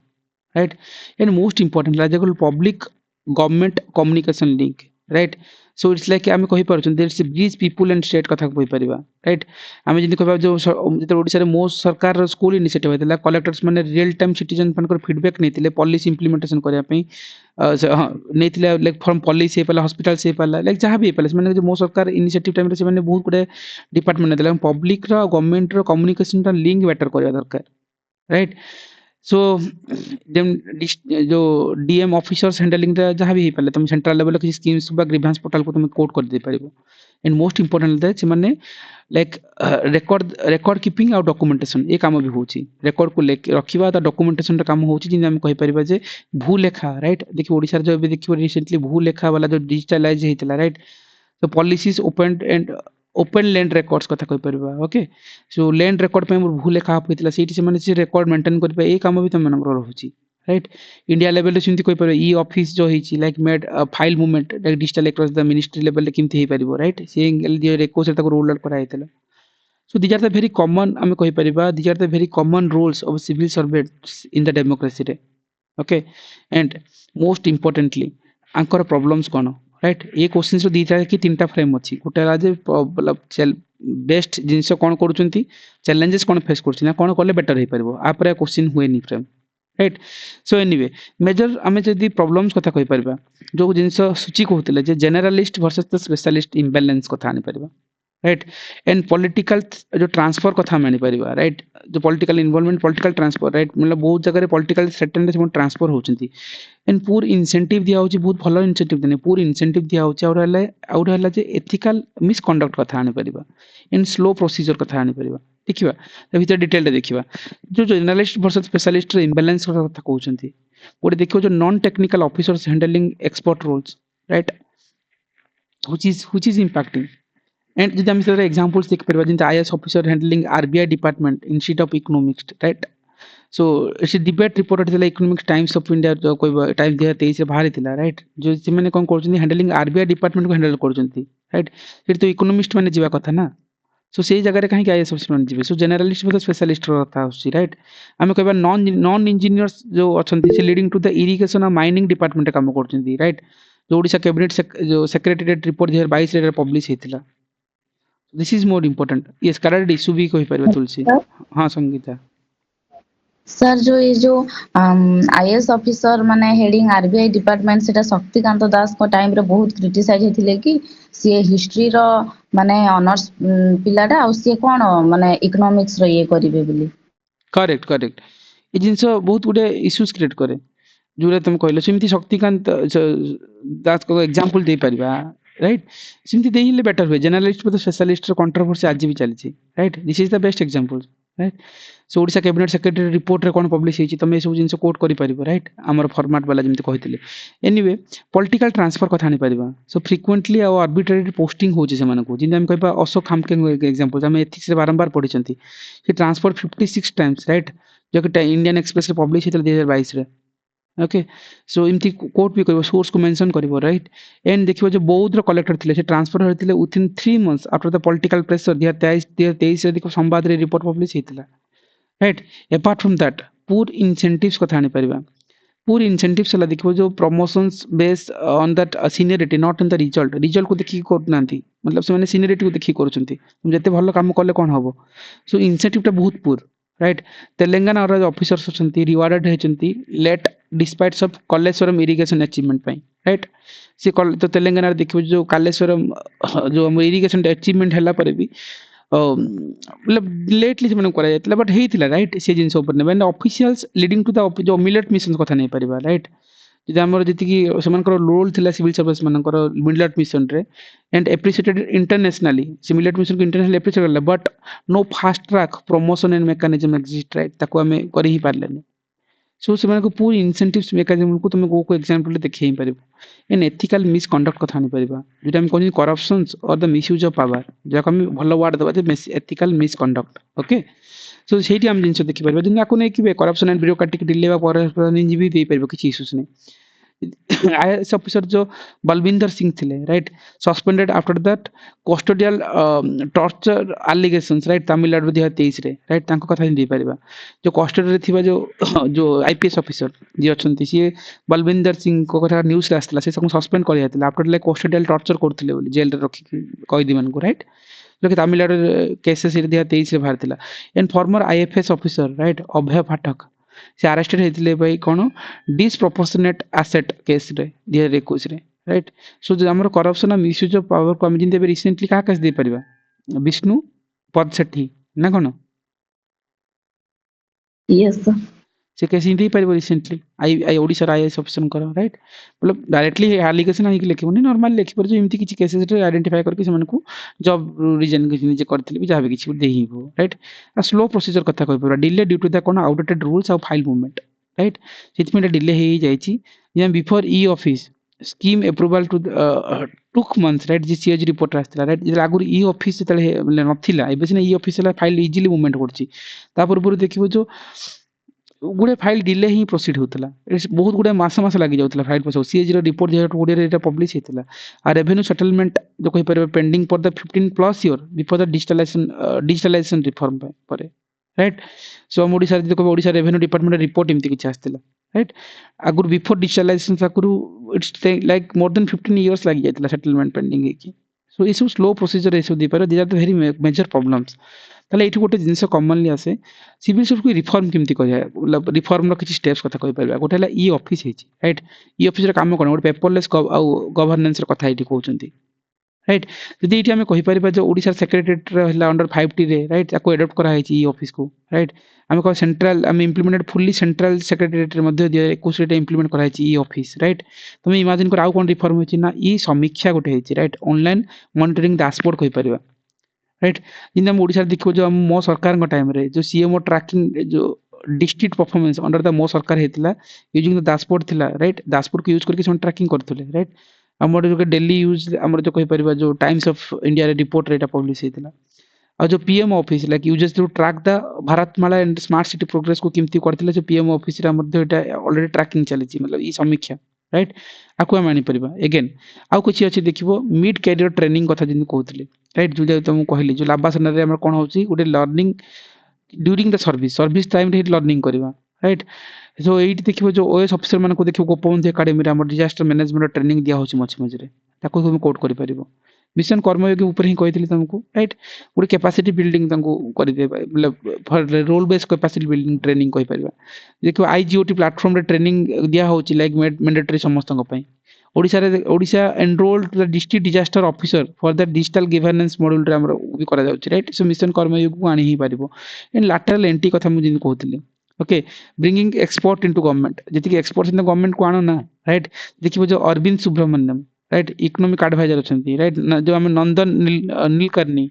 right and most important लाजकल public government communication link right so it's like आमे कहि परछन there is bridge people and state कथा कहि परिबा राइट आमे जति कहबा जो जते ओडिसा रे मोस्ट सरकार रो स्कूल इनिशिएटिव हेतला कलेक्टर्स माने रियल टाइम सिटीजन पनकर फीडबैक नेतिले पॉलिसी इंप्लीमेंटेशन करिया पई नेतिले लाइक फ्रॉम पॉलिसी पला हॉस्पिटल से पला लाइक जहां भी पला माने जो मोस्ट सरकार इनिशिएटिव टाइम रे से माने बहुत गुडे डिपार्टमेंट नेतिले पब्लिक रो गवर्नमेंट रो कम्युनिकेशन रो लिंक बेटर करिया दरकार राइट सो जो डीएम ऑफिसर्स हैंडलिंग जहाँ भी पारे तुम सेंट्रल लेवल किसी स्कीम्स बा ग्रीवेंस पोर्टल को तुम कोड कर दे पारिबो एंड मोस्ट इंपोर्टेंट है से माने लाइक रेकॉर्ड कीपिंग और डॉक्यूमेंटेशन ये काम भी होची रेकॉर्ड को रखिबा ता डॉक्यूमेंटेशन रा काम होची जिन हम कहि परिबा जे भू लेखा राइट देखियो ओडिसा जो भी देखियो रिसेंटली भू लेखा वाला जो डिजिटलाइज हेतला right so policies open land records कथा कहि परबा ओके सो लैंड रिकॉर्ड पे भू लेखा होइतला सेठी से माने से रिकॉर्ड मेंटेन करबा ए काम भी तम मनकर रहउची राइट इंडिया लेवल रे सिंती कहि परबा ई ऑफिस जो हिची like made file movement like digital across the ministry level रे किमती हे परिबो राइट से एंगल जे रेको से तक रोल आउट करा हेतला so these are the very common आमे कहि परिबा these are the very common roles of civil servants in the democracy रे okay and most importantly Anchor problems cone right ये क्वेश्चन रो दीटा कि तीनटा फ्रेम अछि गोटे राज मतलब बेस्ट जिंस कोन करूचंती चैलेंजेस कोन फेस करछि ना कोन करले बेटर हे परबो आ पर क्वेश्चन हुए नि frame right so anyway major आमे जदी प्रॉब्लम्स कथा कहि परबा जो जिंस सूची कहउतले जे generalist versus the specialist imbalance कथा आनि परबा राइट एंड पॉलिटिकल जो ट्रांसफर कथा मानि परबा राइट जो political involvement political transfer right मतलब बहुत जगह रे पॉलिटिकल सेटल से ट्रांसफर होचंती एंड पूर इंसेंटिव दिया होची बहुत भलो इंसेंटिव देने पूर इंसेंटिव दिया होची और हला जे एथिकल मिसकंडक्ट कथा आनि परबा एंड स्लो प्रोसीजर कथा आनि परबा देखिबा त भीतर डिटेल रे देखिबा जो जर्नलिस्ट वर्सेस स्पेशलिस्ट रे इंबैलेंस कथा कहउचंती गोटे देखियो जो non technical officers handling expert roles right which is impacting. And ଯଦି ଆମେ ସେଟା examples ଦେଖିପାରିବା ଯେମିତି IAS officer handling RBI department instead of economics, right? So ସେ debate report ଥିଲା economics times of India जो କହିବ times 2023 ରେ ବାହାରିଥିଲା, right? जो ସେମାନେ କଣ କରୁଛନ୍ତି handling RBI department କୁ handle କରୁଛନ୍ତି, right? ସେଠି ତ economist ମାନେ ଯିବା କଥା ନା। So ସେଇ ଜାଗାରେ କାହିଁକି IAS officer ମାନେ ଯିବେ? So generalist with specialist ର କଥା ଆସୁଛି, right? ଆମେ କହିବା non engineers ଯୋଉ ଅଛନ୍ତି ସେ leading to the irrigation ଆଉ mining department ରେ କାମ କରୁଛନ୍ତି, right? ଯୋଉ ଓଡ଼ିଶା cabinet ଯୋଉ secretariat report 2022 ରେ publish ହେଇଥିଲା। This is more important. Yes, correct issue भी କହିପାରିବା ତୁଳସୀ। ହଁ ସଙ୍ଗୀତା। ସାର୍ ଯୋଉ ଆଇଏଏସ୍ ଅଫିସର ମାନେ ହେଡିଂ ଆରବିଆଇ ଡିପାର୍ଟମେଣ୍ଟ ସେଟା ଶକ୍ତିକାନ୍ତ ଦାସଙ୍କ ଟାଇମରେ ବହୁତ କ୍ରିଟିସାଇଜ ହେଇଥିଲେ କି ସିଏ ହିଷ୍ଟ୍ରିର ମାନେ ଅନର୍ସ ପିଲାଟା ଆଉ ସିଏ କଣ ମାନେ ଇକୋନୋମିକ୍ସର ଇଏ କରିବେ ବୋଲି। करेक्ट करेक्ट ये जिनस बहुत गुटे इश्यूज क्रिएट करे जोरा तुम कहलो सेमती शक्तिकांत दास को एग्जांपल दे परिबा राइट सेमती देहिले बेटर हुए जर्नलिस्ट with स्पेशलिस्ट कंट्रोवर्सी आज भी चलछि right this is the best example right so Odisha cabinet secretary report रे कोन पब्लिश हेछि तमे सब जिंस कोट करि परिबो राइट हमर फॉर्मेट वाला जेमती कहितले एनीवे पॉलिटिकल ट्रांसफर कथा नि परिबा सो फ्रीक्वेंटली और आर्बिट्रेरी पोस्टिंग होछि सेमान को जिन हम कहबा अशोक खामके एग्जांपल हम एथिक्स रे बारंबार पढिचंती he transferred 56 times right जो कि इंडियन एक्सप्रेस रे पब्लिश हेतल 2022 रे ओके सो इमती कोट भी करबो सोर्स को मेंशन करबो राइट एंड देखिबो जो बौद्ध रो कलेक्टर थिले से ट्रांसफर होतिले with in 3 months after the political pressure 2023 रे देखो संवाद रे रिपोर्ट पब्लिश हेतिला right apart from that poor incentives को थानी परिबा पूर इंसेंटिव्स हला देखिबो जो promotions based on that seniority not in the result को देखि करनांती मतलब से माने सीनियरिटी को देखि करूचंती तुम जते भलो काम करले कोन हबो सो इंसेंटिव टा बहुत पुर राइट तेलंगाना और ऑफिसर्स अछंती रिवार्डेड हेचंती late despite of Kaleshwaram irrigation achievement पई राइट से तो तेलंगाना देखिबो जो कालेश्वरम जो हम इरिगेशन अचीवमेंट हला पर भी मतलब लेटली से करा जायतिला बट हेतिला राइट से जिंस ऊपर ने ऑफिशियल्स लीडिंग टू द जो मिलेट मिशन कथा नहीं परिबा राइट जदि हमर जति की सेमानकर रोल थिला सिविल सर्विस मानकर मिलेट मिशन रे एंड एप्रिशिएटेड इंटरनेशनली सिमिलेट मिशन को इंटरनेशनल एप्रिशिएट करला but no fast track promotion and mechanism exist right ताको हमें करि ही पारलेनी सो सेमान को पूरी इंसेंटिव्स मैकेनिज्म को तुम को एग्जांपल देखै परिबो एन एथिकल मिसकंडक्ट कथा नहीं परिबा जेटा हम कहनी करप्शंस और द मिसयूज ऑफ पावर जाको हम भलो वर्ड दबा जे एथिकल मिसकंडक्ट ओके सो सेठी हम जिंस देखि परिबा जिन आको नै कि करप्शन एंड ब्यूरोक्रेटिक डिले बा पर निजी भी दे परिबो किछि इश्यूज नै आईएएस ऑफिसर जो बलविंदर सिंह थिले right suspended after that custodial torture allegations right Tamil Nadu 2023 रे राइट तांको कथा दे परिबा जो कस्टडी रे थिबा जो आईपीएस ऑफिसर जे अछंती सी बलविंदर सिंह को कथा न्यूज़ रे आस्तला से सस्पेंड कर दिया आफ्टर लाइक कस्टोडियल टॉर्चर करथिले बोली जेल रे रखी कैदी मन को राइट जो कि तमिलनाडु केसेस रे 2023 रे बाहर थिला and former IFS officer right Abhay Pathak से अरेस्टेड हेतिले भाई कोन डिसप्रोपोर्शनेट एसेट केस रे 2021 रे राइट सो जो हमर करप्शन आ मिसयूज ऑफ पावर को हम जिंदे रिसेंटली का केस दे परिबा विष्णु पद सेठी ना कोन यस सर से केस दे परिबो रिसेंटली आई ओडिसा आईएएस ऑफिसर करो राइट मतलब डायरेक्टली एलिगेशन आइ लिखिबोनी नॉर्मल लिखि पर जो इमती किछि केसेस रे आइडेंटिफाई करके सेमान को जॉब रीजन के जे करथिले भी जाबे किछि देहिबो राइट आ स्लो प्रोसीजर कथा कहि परबा डिले ड्यू टू द कोन outdated rules of file movement right settlement delay हे जाईछि जे before e office scheme approval two took months right जी सीएज रिपोर्ट आस्थिला राइट जे लागुर ई ऑफिस तले नथिला एबे सिना e office file easily movement करछि ता पूर्व देखिबो जो गुड़े फाइल डिले ही प्रोसीड होतला बहुत गुड़े मास मास लागि जाउतला फाइल पसो सीएज रो रिपोर्ट जे गुड़े रे पब्लिश हेतला आ रेवेन्यू सेटलमेंट जो कहि परबे pending for the 15+ year before the digitalisation reform परे राइट सो हम ओडिसा जे को ओडिसा रेवेन्यू डिपार्टमेंट रिपोर्ट इमति किछ आस्थिला राइट आगुर बिफोर डिजिटलाइजेशन साकुरु it's like more than 15 years लागि जातला सेटलमेंट पेंडिंग हेकी so issue slow procedure issue they पर they are the very major problems ताले एठी गोटे जिंस कॉमनली आसे सिविल सर्विस को रिफॉर्म केमती करिया मतलब रिफॉर्म रो किछि स्टेप्स कथा कहि परबा गोटे हला ई ऑफिस हेछि राइट ई ऑफिस रे काम कोन गोटे पेपरलेस गवर्नेंस रो कथा एठी कहउचंती राइट जदि एठी हमें कहि परबा जो ओडिसा सेक्रेटरीट रे हला अंडर 5T रे राइट ताको एडॉप्ट करा हेछि ई ऑफिस को राइट हमें को सेंट्रल हमें इंप्लीमेंटेड फुल्ली सेंट्रल सेक्रेटरीट रे मध्ये 2021 रे इंप्लीमेंट करा हेछि ई ऑफिस राइट तुम इमेजिन कर आउ कोन रिफॉर्म हेछि ना ई समीक्षा गोटे हेछि राइट ऑनलाइन मॉनिटरिंग डैशबोर्ड कहि परबा राइट जिन हम ओडिसा देखिबो जो मो सरकार को टाइम रे जो सीएमओ ट्रैकिंग जो डिस्ट्रिक्ट परफॉर्मेंस अंडर द मो सरकार हेतिला यूजिंग द डैशबोर्ड थिला राइट डैशबोर्ड को यूज करके सब ट्रैकिंग करथले राइट ଆମର जो डेली यूज ଆମର जो कहि परिबा जो टाइम्स ऑफ इंडिया रे रिपोर्ट रे एटा पब्लिश हेतिला और जो PM office like uses to track the Bharatmala and smart city progress को केमती करथिले जो पीएम ऑफिस रा मध्ये एटा ऑलरेडी ट्रैकिंग चलीची मतलब ई समीक्षा राइट आकु हम आनी परिबा अगेन आउ कुछ अछि देखिबो मिड कैरियर ट्रेनिंग कथा जिन कहउतले राइट जो तुम कहली जो लाभासना रे हमर कोन होची गुटे learning during the service time रे लर्निंग करबा राइट सो एइट देखिबो जो ओएस ऑफिसर मान को देखिबो गोपबंधु एकेडमी रे हमर डिजास्टर मैनेजमेंट ट्रेनिंग दिया होची मछ मझरे ताको तुम कोड करि परिबो मिशन कर्मयोगी ऊपर ही कहଥିଲି तुमको राइट गोटे कैपेसिटी बिल्डिंग तुमको कर दे मतलब for role base capacity building training कहि परिबा देखो आईजीओटी प्लेटफॉर्म रे ट्रेनिंग दिया होची लाइक मैंडेटरी समस्त पई Odisha enrolled the district disaster officer for the digital governance module रे हमर भी करा जाउची राइट सो मिशन कर्मयोगी को आनी ही परिबो एंड लैटरल एंट्री कथा मु जिन कहଥିଲି okay bringing expert into government जति कि एक्सपोर्ट इन गवर्नमेंट को आनो ना राइट देखिबो जो Arvind Subramanian right economic adviser अछंती राइट जो हम नंदन नीलकर्णी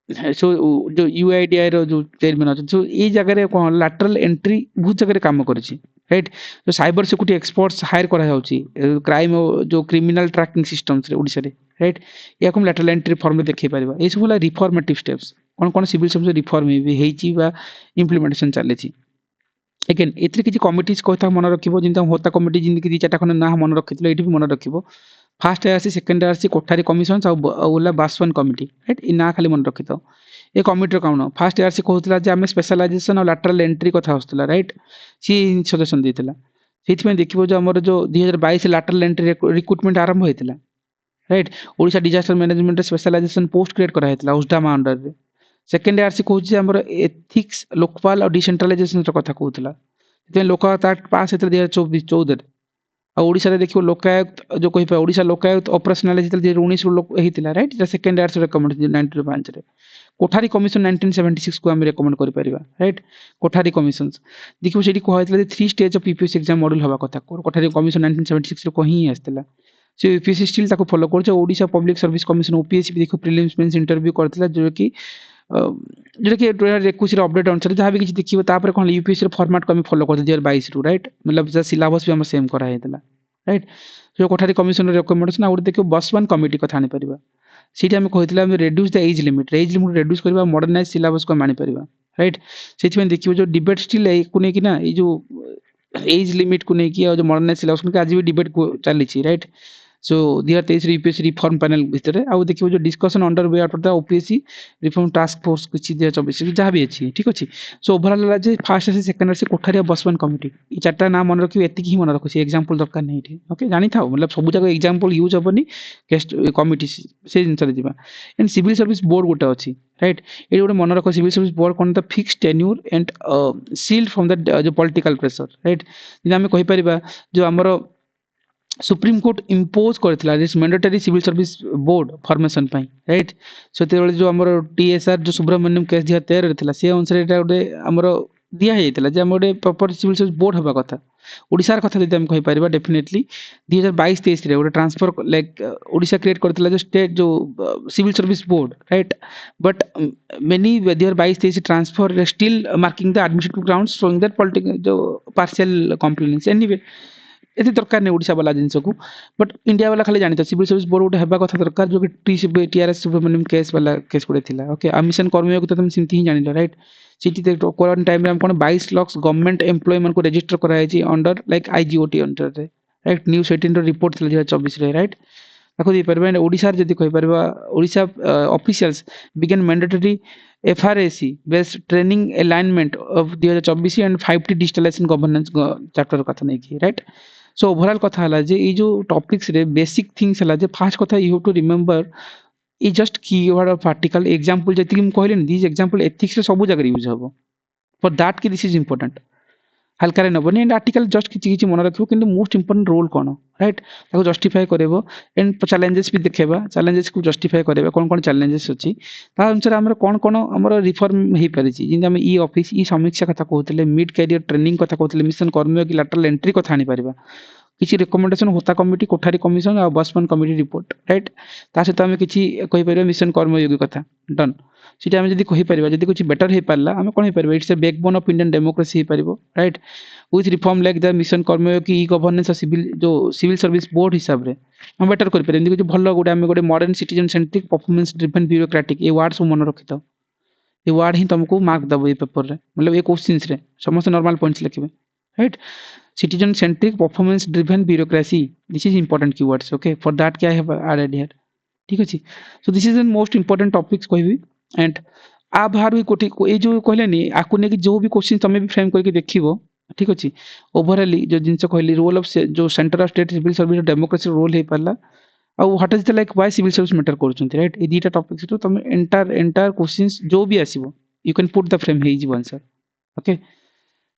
सो जो यूआईडीआई रो जो चेयरमैन अछन सो ए जगह रे कोन लैटरल एंट्री बहुत जगह रे काम करछि राइट जो साइबर सिक्योरिटी एक्सपर्ट्स हायर करा जाउछि क्राइम जो क्रिमिनल ट्रैकिंग सिस्टम्स रे ओडिसा रे राइट या कोन लैटरल एंट्री फॉर्म देखै परिबा ए सब रिफॉर्मेटिव स्टेप्स कोन कोन सिविल सर्विस रिफॉर्म भी हेछि बा इंप्लीमेंटेशन चलेछि अगेन एथरे किछि कमिटीज कथा मन रखिबो जिंता होता कमिटी जिंदि कि चाटा खन ना मन रखितलो एठी भी मन रखिबो first ARC second ARC Kothari commissions ओला बासवन कमिटी राइट इ ना खाली मन रखितो ए कमिटी काउन फर्स्ट आरसी कहउतला जे हमें स्पेशलाइजेशन और लैटरल एंट्री कथा होस्तला राइट सी सजेशन देतिला सेति में देखिबो जो हमर जो 2022 लैटरल एंट्री रिक्रूटमेंट आरंभ होइतिला right Odisha disaster management specialisation post create करा हेतिला उस्डामा अंडर रे सेकेंड आरसी कहउछि हमर एथिक्स लोकपाल और डिसेंट्रलाइजेशन कथा कहउतला ते लोकायुक्त एक्ट पास हेतले 2024-14 आ ओडिसा रे देखियो लोकायुक्त जो कहि ओडिसा लोकायुक्त ऑपरेशनल हेतले 2019 रो लोक हेतिला right the second ARC recommendation 1905 रे कोठारी कमिशन 1976 को हम रिकमेंड करि परिबा राइट कोठारी कमिशंस देखियो सेठी को हेतले 3 stage of PPSC exam module हवा कथा कोठारी कमिशन 1976 रे कहि आस्तला से यूपीएससी स्टिल ताको फॉलो करछ Odisha public service commission OPSC भी देखो प्रीलिम्स मेंस इंटरव्यू करथिला जो कि रेक्वेस्ट अपडेट अनुसार जहाँ भी किसी देखिए तापर कौन यूपीएससी फॉर्मेट को हम फॉलो करते 2022 रु राइट मतलब सिलेबस भी हम सेम करा हेतला राइट जो कोठारी कमिशन रिकमेंडेशन आ देखियो बस वन कमिटी कथा आनी परिबा सीटी हम कहितला हम reduce the age limit reduce करबा मॉडर्नाइज सिलेबस को मानि परिबा राइट सेति में देखियो जो डिबेट स्टिल ए को नै कि ना ए जो एज लिमिट को नै कि और जो मॉडर्नाइज सिलेबस को आज भी डिबेट को चली छी right so 2023 UPSC reform panel भितर आ देखियो जो discussion under way after the OPSC reform task force किछि 2024 जहाँ भी अछि ठीक अछि सो ओवरऑल ला जे फर्स्ट से सेकंड से कोठारिया बसवन कमिटी ई चारटा नाम मन रखियो एति ही मन रखो से एग्जांपल दरकार नै थी ओके जानि थाओ मतलब सब जगह एग्जांपल यूज होबनी गेस्ट कमिटी से जिन चले दिबा एंड सिविल सर्विस बोर्ड गोटे अछि राइट ए गोटे मन रखो सिविल सर्विस बोर्ड कोन the fixed tenure and sealed from the जो पॉलिटिकल प्रेशर राइट जे हम कहि परिबा जो हमरो सुप्रीम कोर्ट इम्पोज करथिला this mandatory civil service board formation पई राइट सो ते जो हमर टीएसआर जो सुब्रमण्यम केस 2013 रे थिला से अनुसार एटा गोटे हमर दिया हेतिला जे हमर प्रॉपर सिविल सर्विस बोर्ड हबा कथा ओडिसा कथा जदि हम कहि परिबा डेफिनेटली 2022-23 रे गोटे ट्रांसफर लाइक ओडिसा क्रिएट करथिला जो स्टेट जो civil service board right but many 2022-23 transfer still marking the administrative grounds showing that political जो पार्शियल कंप्लेनेंस एनीवे एते दरकार नै ओडिसा वाला जिंस को बट इंडिया वाला खाली जानितो सिविल सर्विस बोर्ड गोटे हेबा कथा दरकार जो कि टीआरएस सुब्रमण्यम केस वाला केस गोटे थिला ओके आ मिशन कर्मयोग तो तुम सिंती ही जानिलो राइट सिटी ते कोरोना टाइम रे हम कोन 22 लाख गवर्नमेंट एम्प्लॉय मन को रजिस्टर कराय छी अंडर लाइक आईजीओटी अंडर रे राइट न्यूज़ 18 रो रिपोर्ट थिला 2024 रे राइट ताको दे परबे ओडिसा रे जदी कहि परबा Odisha officials began mandatory FRAC based training alignment of 2024 and 5T digitalisation governance chapter कथा नै की राइट सो ओवरऑल कथा हला जे ई जो टॉपिक्स रे बेसिक थिंग्स हला जे फर्स्ट कथा यू हैव टू रिमेंबर ई just keyword of article example जति हम कहले दिस एग्जांपल एथिक्स रे सब जगह यूज हबो फॉर दैट कि दिस इज इंपोर्टेंट हल्का रे नबनी एंड आर्टिकल जस्ट किछि किछि मन रखिबो किंतु मोस्ट इंपोर्टेंट रोल कोन राइट ताको जस्टिफाई करबो एंड चैलेंजेस भी देखेबा चैलेंजेस को जस्टिफाई करबा कोन कोन चैलेंजेस अछि ता अनुसार हमर कोन हमर रिफॉर्म हे पारि छी जिंदा हम ई ऑफिस ई समीक्षा कथा कहउतले मिड कैरियर ट्रेनिंग कथा कहउतले मिशन कर्मयोगी लैटरल एंट्री कथा आनी परिबा किसी रिकमेंडेशन होता कमिटी कोठारी कमिशन और बसपन कमिटी रिपोर्ट राइट ता सहित आम किसी कहीपर मिशन कर्मयोगी कथा डन सीटा आम जब कहीपर जब कुछ बेटर हो पारा आम कौन हो it's a backbone of Indian democracy हो पार right with reform like the mission Karmayogi e governance civil जो सिविल सर्विस बोर्ड हिसाब से हम बेटर कर पारे कुछ भल गोटे आम गोटे modern citizen centric performance driven bureaucratic ये वार्ड सब मन रखी था ये वार्ड ही तुमको मार्क दब ये पेपर रे मतलब ये क्वेश्चन रे समस्त नॉर्मल पॉइंट्स लिखिबे right citizen centric performance driven bureaucracy this is important keywords okay for that I have added here ठीक अछि so this is the most important topics कहबी and आ बाहर भी कोठी ए जो कहले नी आकु ने कि जो भी क्वेश्चन तमे भी फ्रेम करके देखिबो ठीक अछि ओवरऑली जो जिंस कहली रोल ऑफ जो centre of state civil service democracy role हे पाला आ what is the like why civil service matter करछंती राइट ए दीटा टॉपिक्स तो तमे एंटायर क्वेश्चंस जो भी आसीबो you can put the frame हे जी answer okay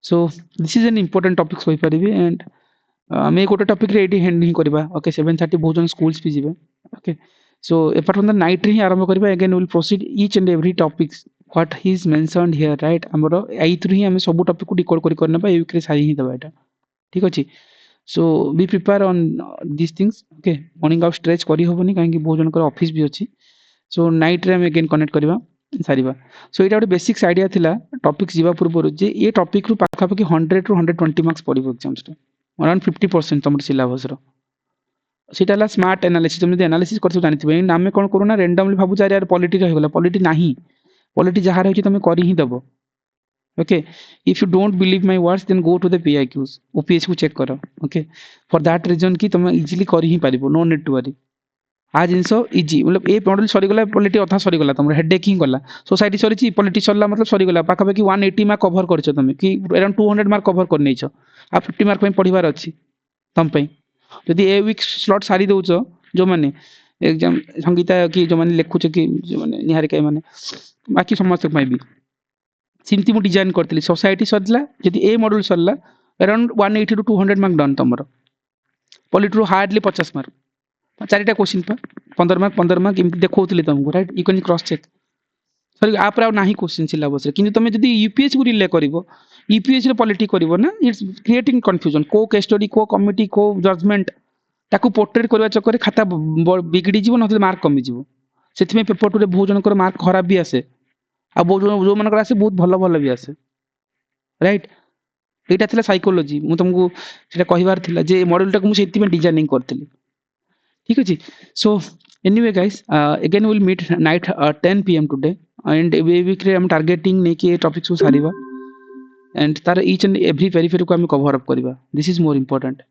so this is an important topics होई परिबे and ଆମେ ଗୋଟେ ଟପିକ ରେ ଏଇଠି ହେଣ୍ଡ ହିଁ କରିବା ଓକେ 7:30 ବହୁତ ଜଣ ସ୍କୁଲ୍ସ ବି ଯିବେ okay so apart from the night ରେ ହିଁ ଆରମ୍ଭ କରିବା again we'll proceed each and every topics what he is mentioned here right ଆମର ଏଇଥିରୁ ହିଁ ଆମେ ସବୁ ଟପିକ କୁ ଡିକୋଡ କରି କରି ନେବା ଏଇ ୱିକ୍ ରେ ସାରି ହିଁ ଦେବା ଏଟା ଠିକ ଅଛି so be prepare on this things okay morning ଆଉ ଷ୍ଟ୍ରେଚ୍ କରି ହବନି କାହିଁକି ବହୁତ ଜଣଙ୍କର ଅଫିସ ବି ଅଛି ସୋ ନାଇଟ୍ ରେ ଆମେ again କନେକ୍ଟ କରିବା ସାରିବା ସୋ ଏଇଟା ଗୋଟେ ବେସିକ୍ସ ଆଇଡିଆ ଥିଲା ଟପିକ ଯିବା ପୂର୍ବରୁ ଯେ ଏ ଟପିକ ରୁ ପାଖାପାଖି 100 ରୁ 120 ମାର୍କ୍ସ ପଡିବ ଏକ୍ସାମ୍ସ ରେ around 50% तुम सिलेबस रो सीटा ला स्मार्ट एनालिसिस तुम एनालिसिस करथु जानिथिबे नामे कोन करूना रैंडमली भाबु जा यार पॉलिटी रह गेला पॉलिटी नाही पॉलिटी जहार होची तुम करी ही दबो okay if you don't believe my words then go to the PYQs OPS को चेक करो ओके फॉर दैट रीजन की तुम इजीली करी ही पारिबो नो नीड टू वरी आ जिंसो इजी मतलब ए मॉडल सरी गला पॉलिटी अथा सरी गला तुम हेडेक ही गला सोसाइटी सरीची पॉलिटी सरला मतलब सरी गला पाखापाखि 180 मार्क कवर करछो तुम कि अराउंड 200 मार्क कवर कर नेछो आ 50 मार्क पे पढिबार अछि तुम पे यदि ए वीक स्लॉट सारी दउछो जो माने एग्जाम संगीता कि जो माने लेखुछ कि जो माने निहारिका माने बाकी समस्त पे भी सिमती मु डिजाइन करतली सोसाइटी सरला यदि ए मॉडल सरला अराउंड 180 टू 200 मार्क डन तमरो पॉलिटी रो हार्डली 50 मार्क चारिटा क्वेश्चन पर 15 मार्क इम देखौतली तुमको right you can cross check sorry आप राव नाही क्वेश्चन सिलेबस रे किंतु तमे जदी यूपीएससी को रिले करिवो यूपीएससी रे पॉलिटी करिवो ना इट्स क्रिएटिंग कंफ्यूजन को केस स्टडी को कमिटी को जजमेंट ताकू पोर्ट्रेट करबा चक्कर खाता बिगड़ी जीवो नथले मार्क कमी जीवो सेति में पेपर 2 रे बहुत जनकर मार्क खराब भी आसे आ बहुत जो मनकर आसे बहुत भलो भलो भी आसे राइट एटा थिला साइकोलॉजी मु तुमको सेटा कहिबार थिला जे मॉडल टाक मु सेति में डिजाइनिंग करथिली ठीक अछि सो anyway guys again we'll meet night 10 pm today and we week रे हम टारगेटिंग ने कि टॉपिक्स को सारीबा and तार each and every periphery को हम कवर अप करबा this is more important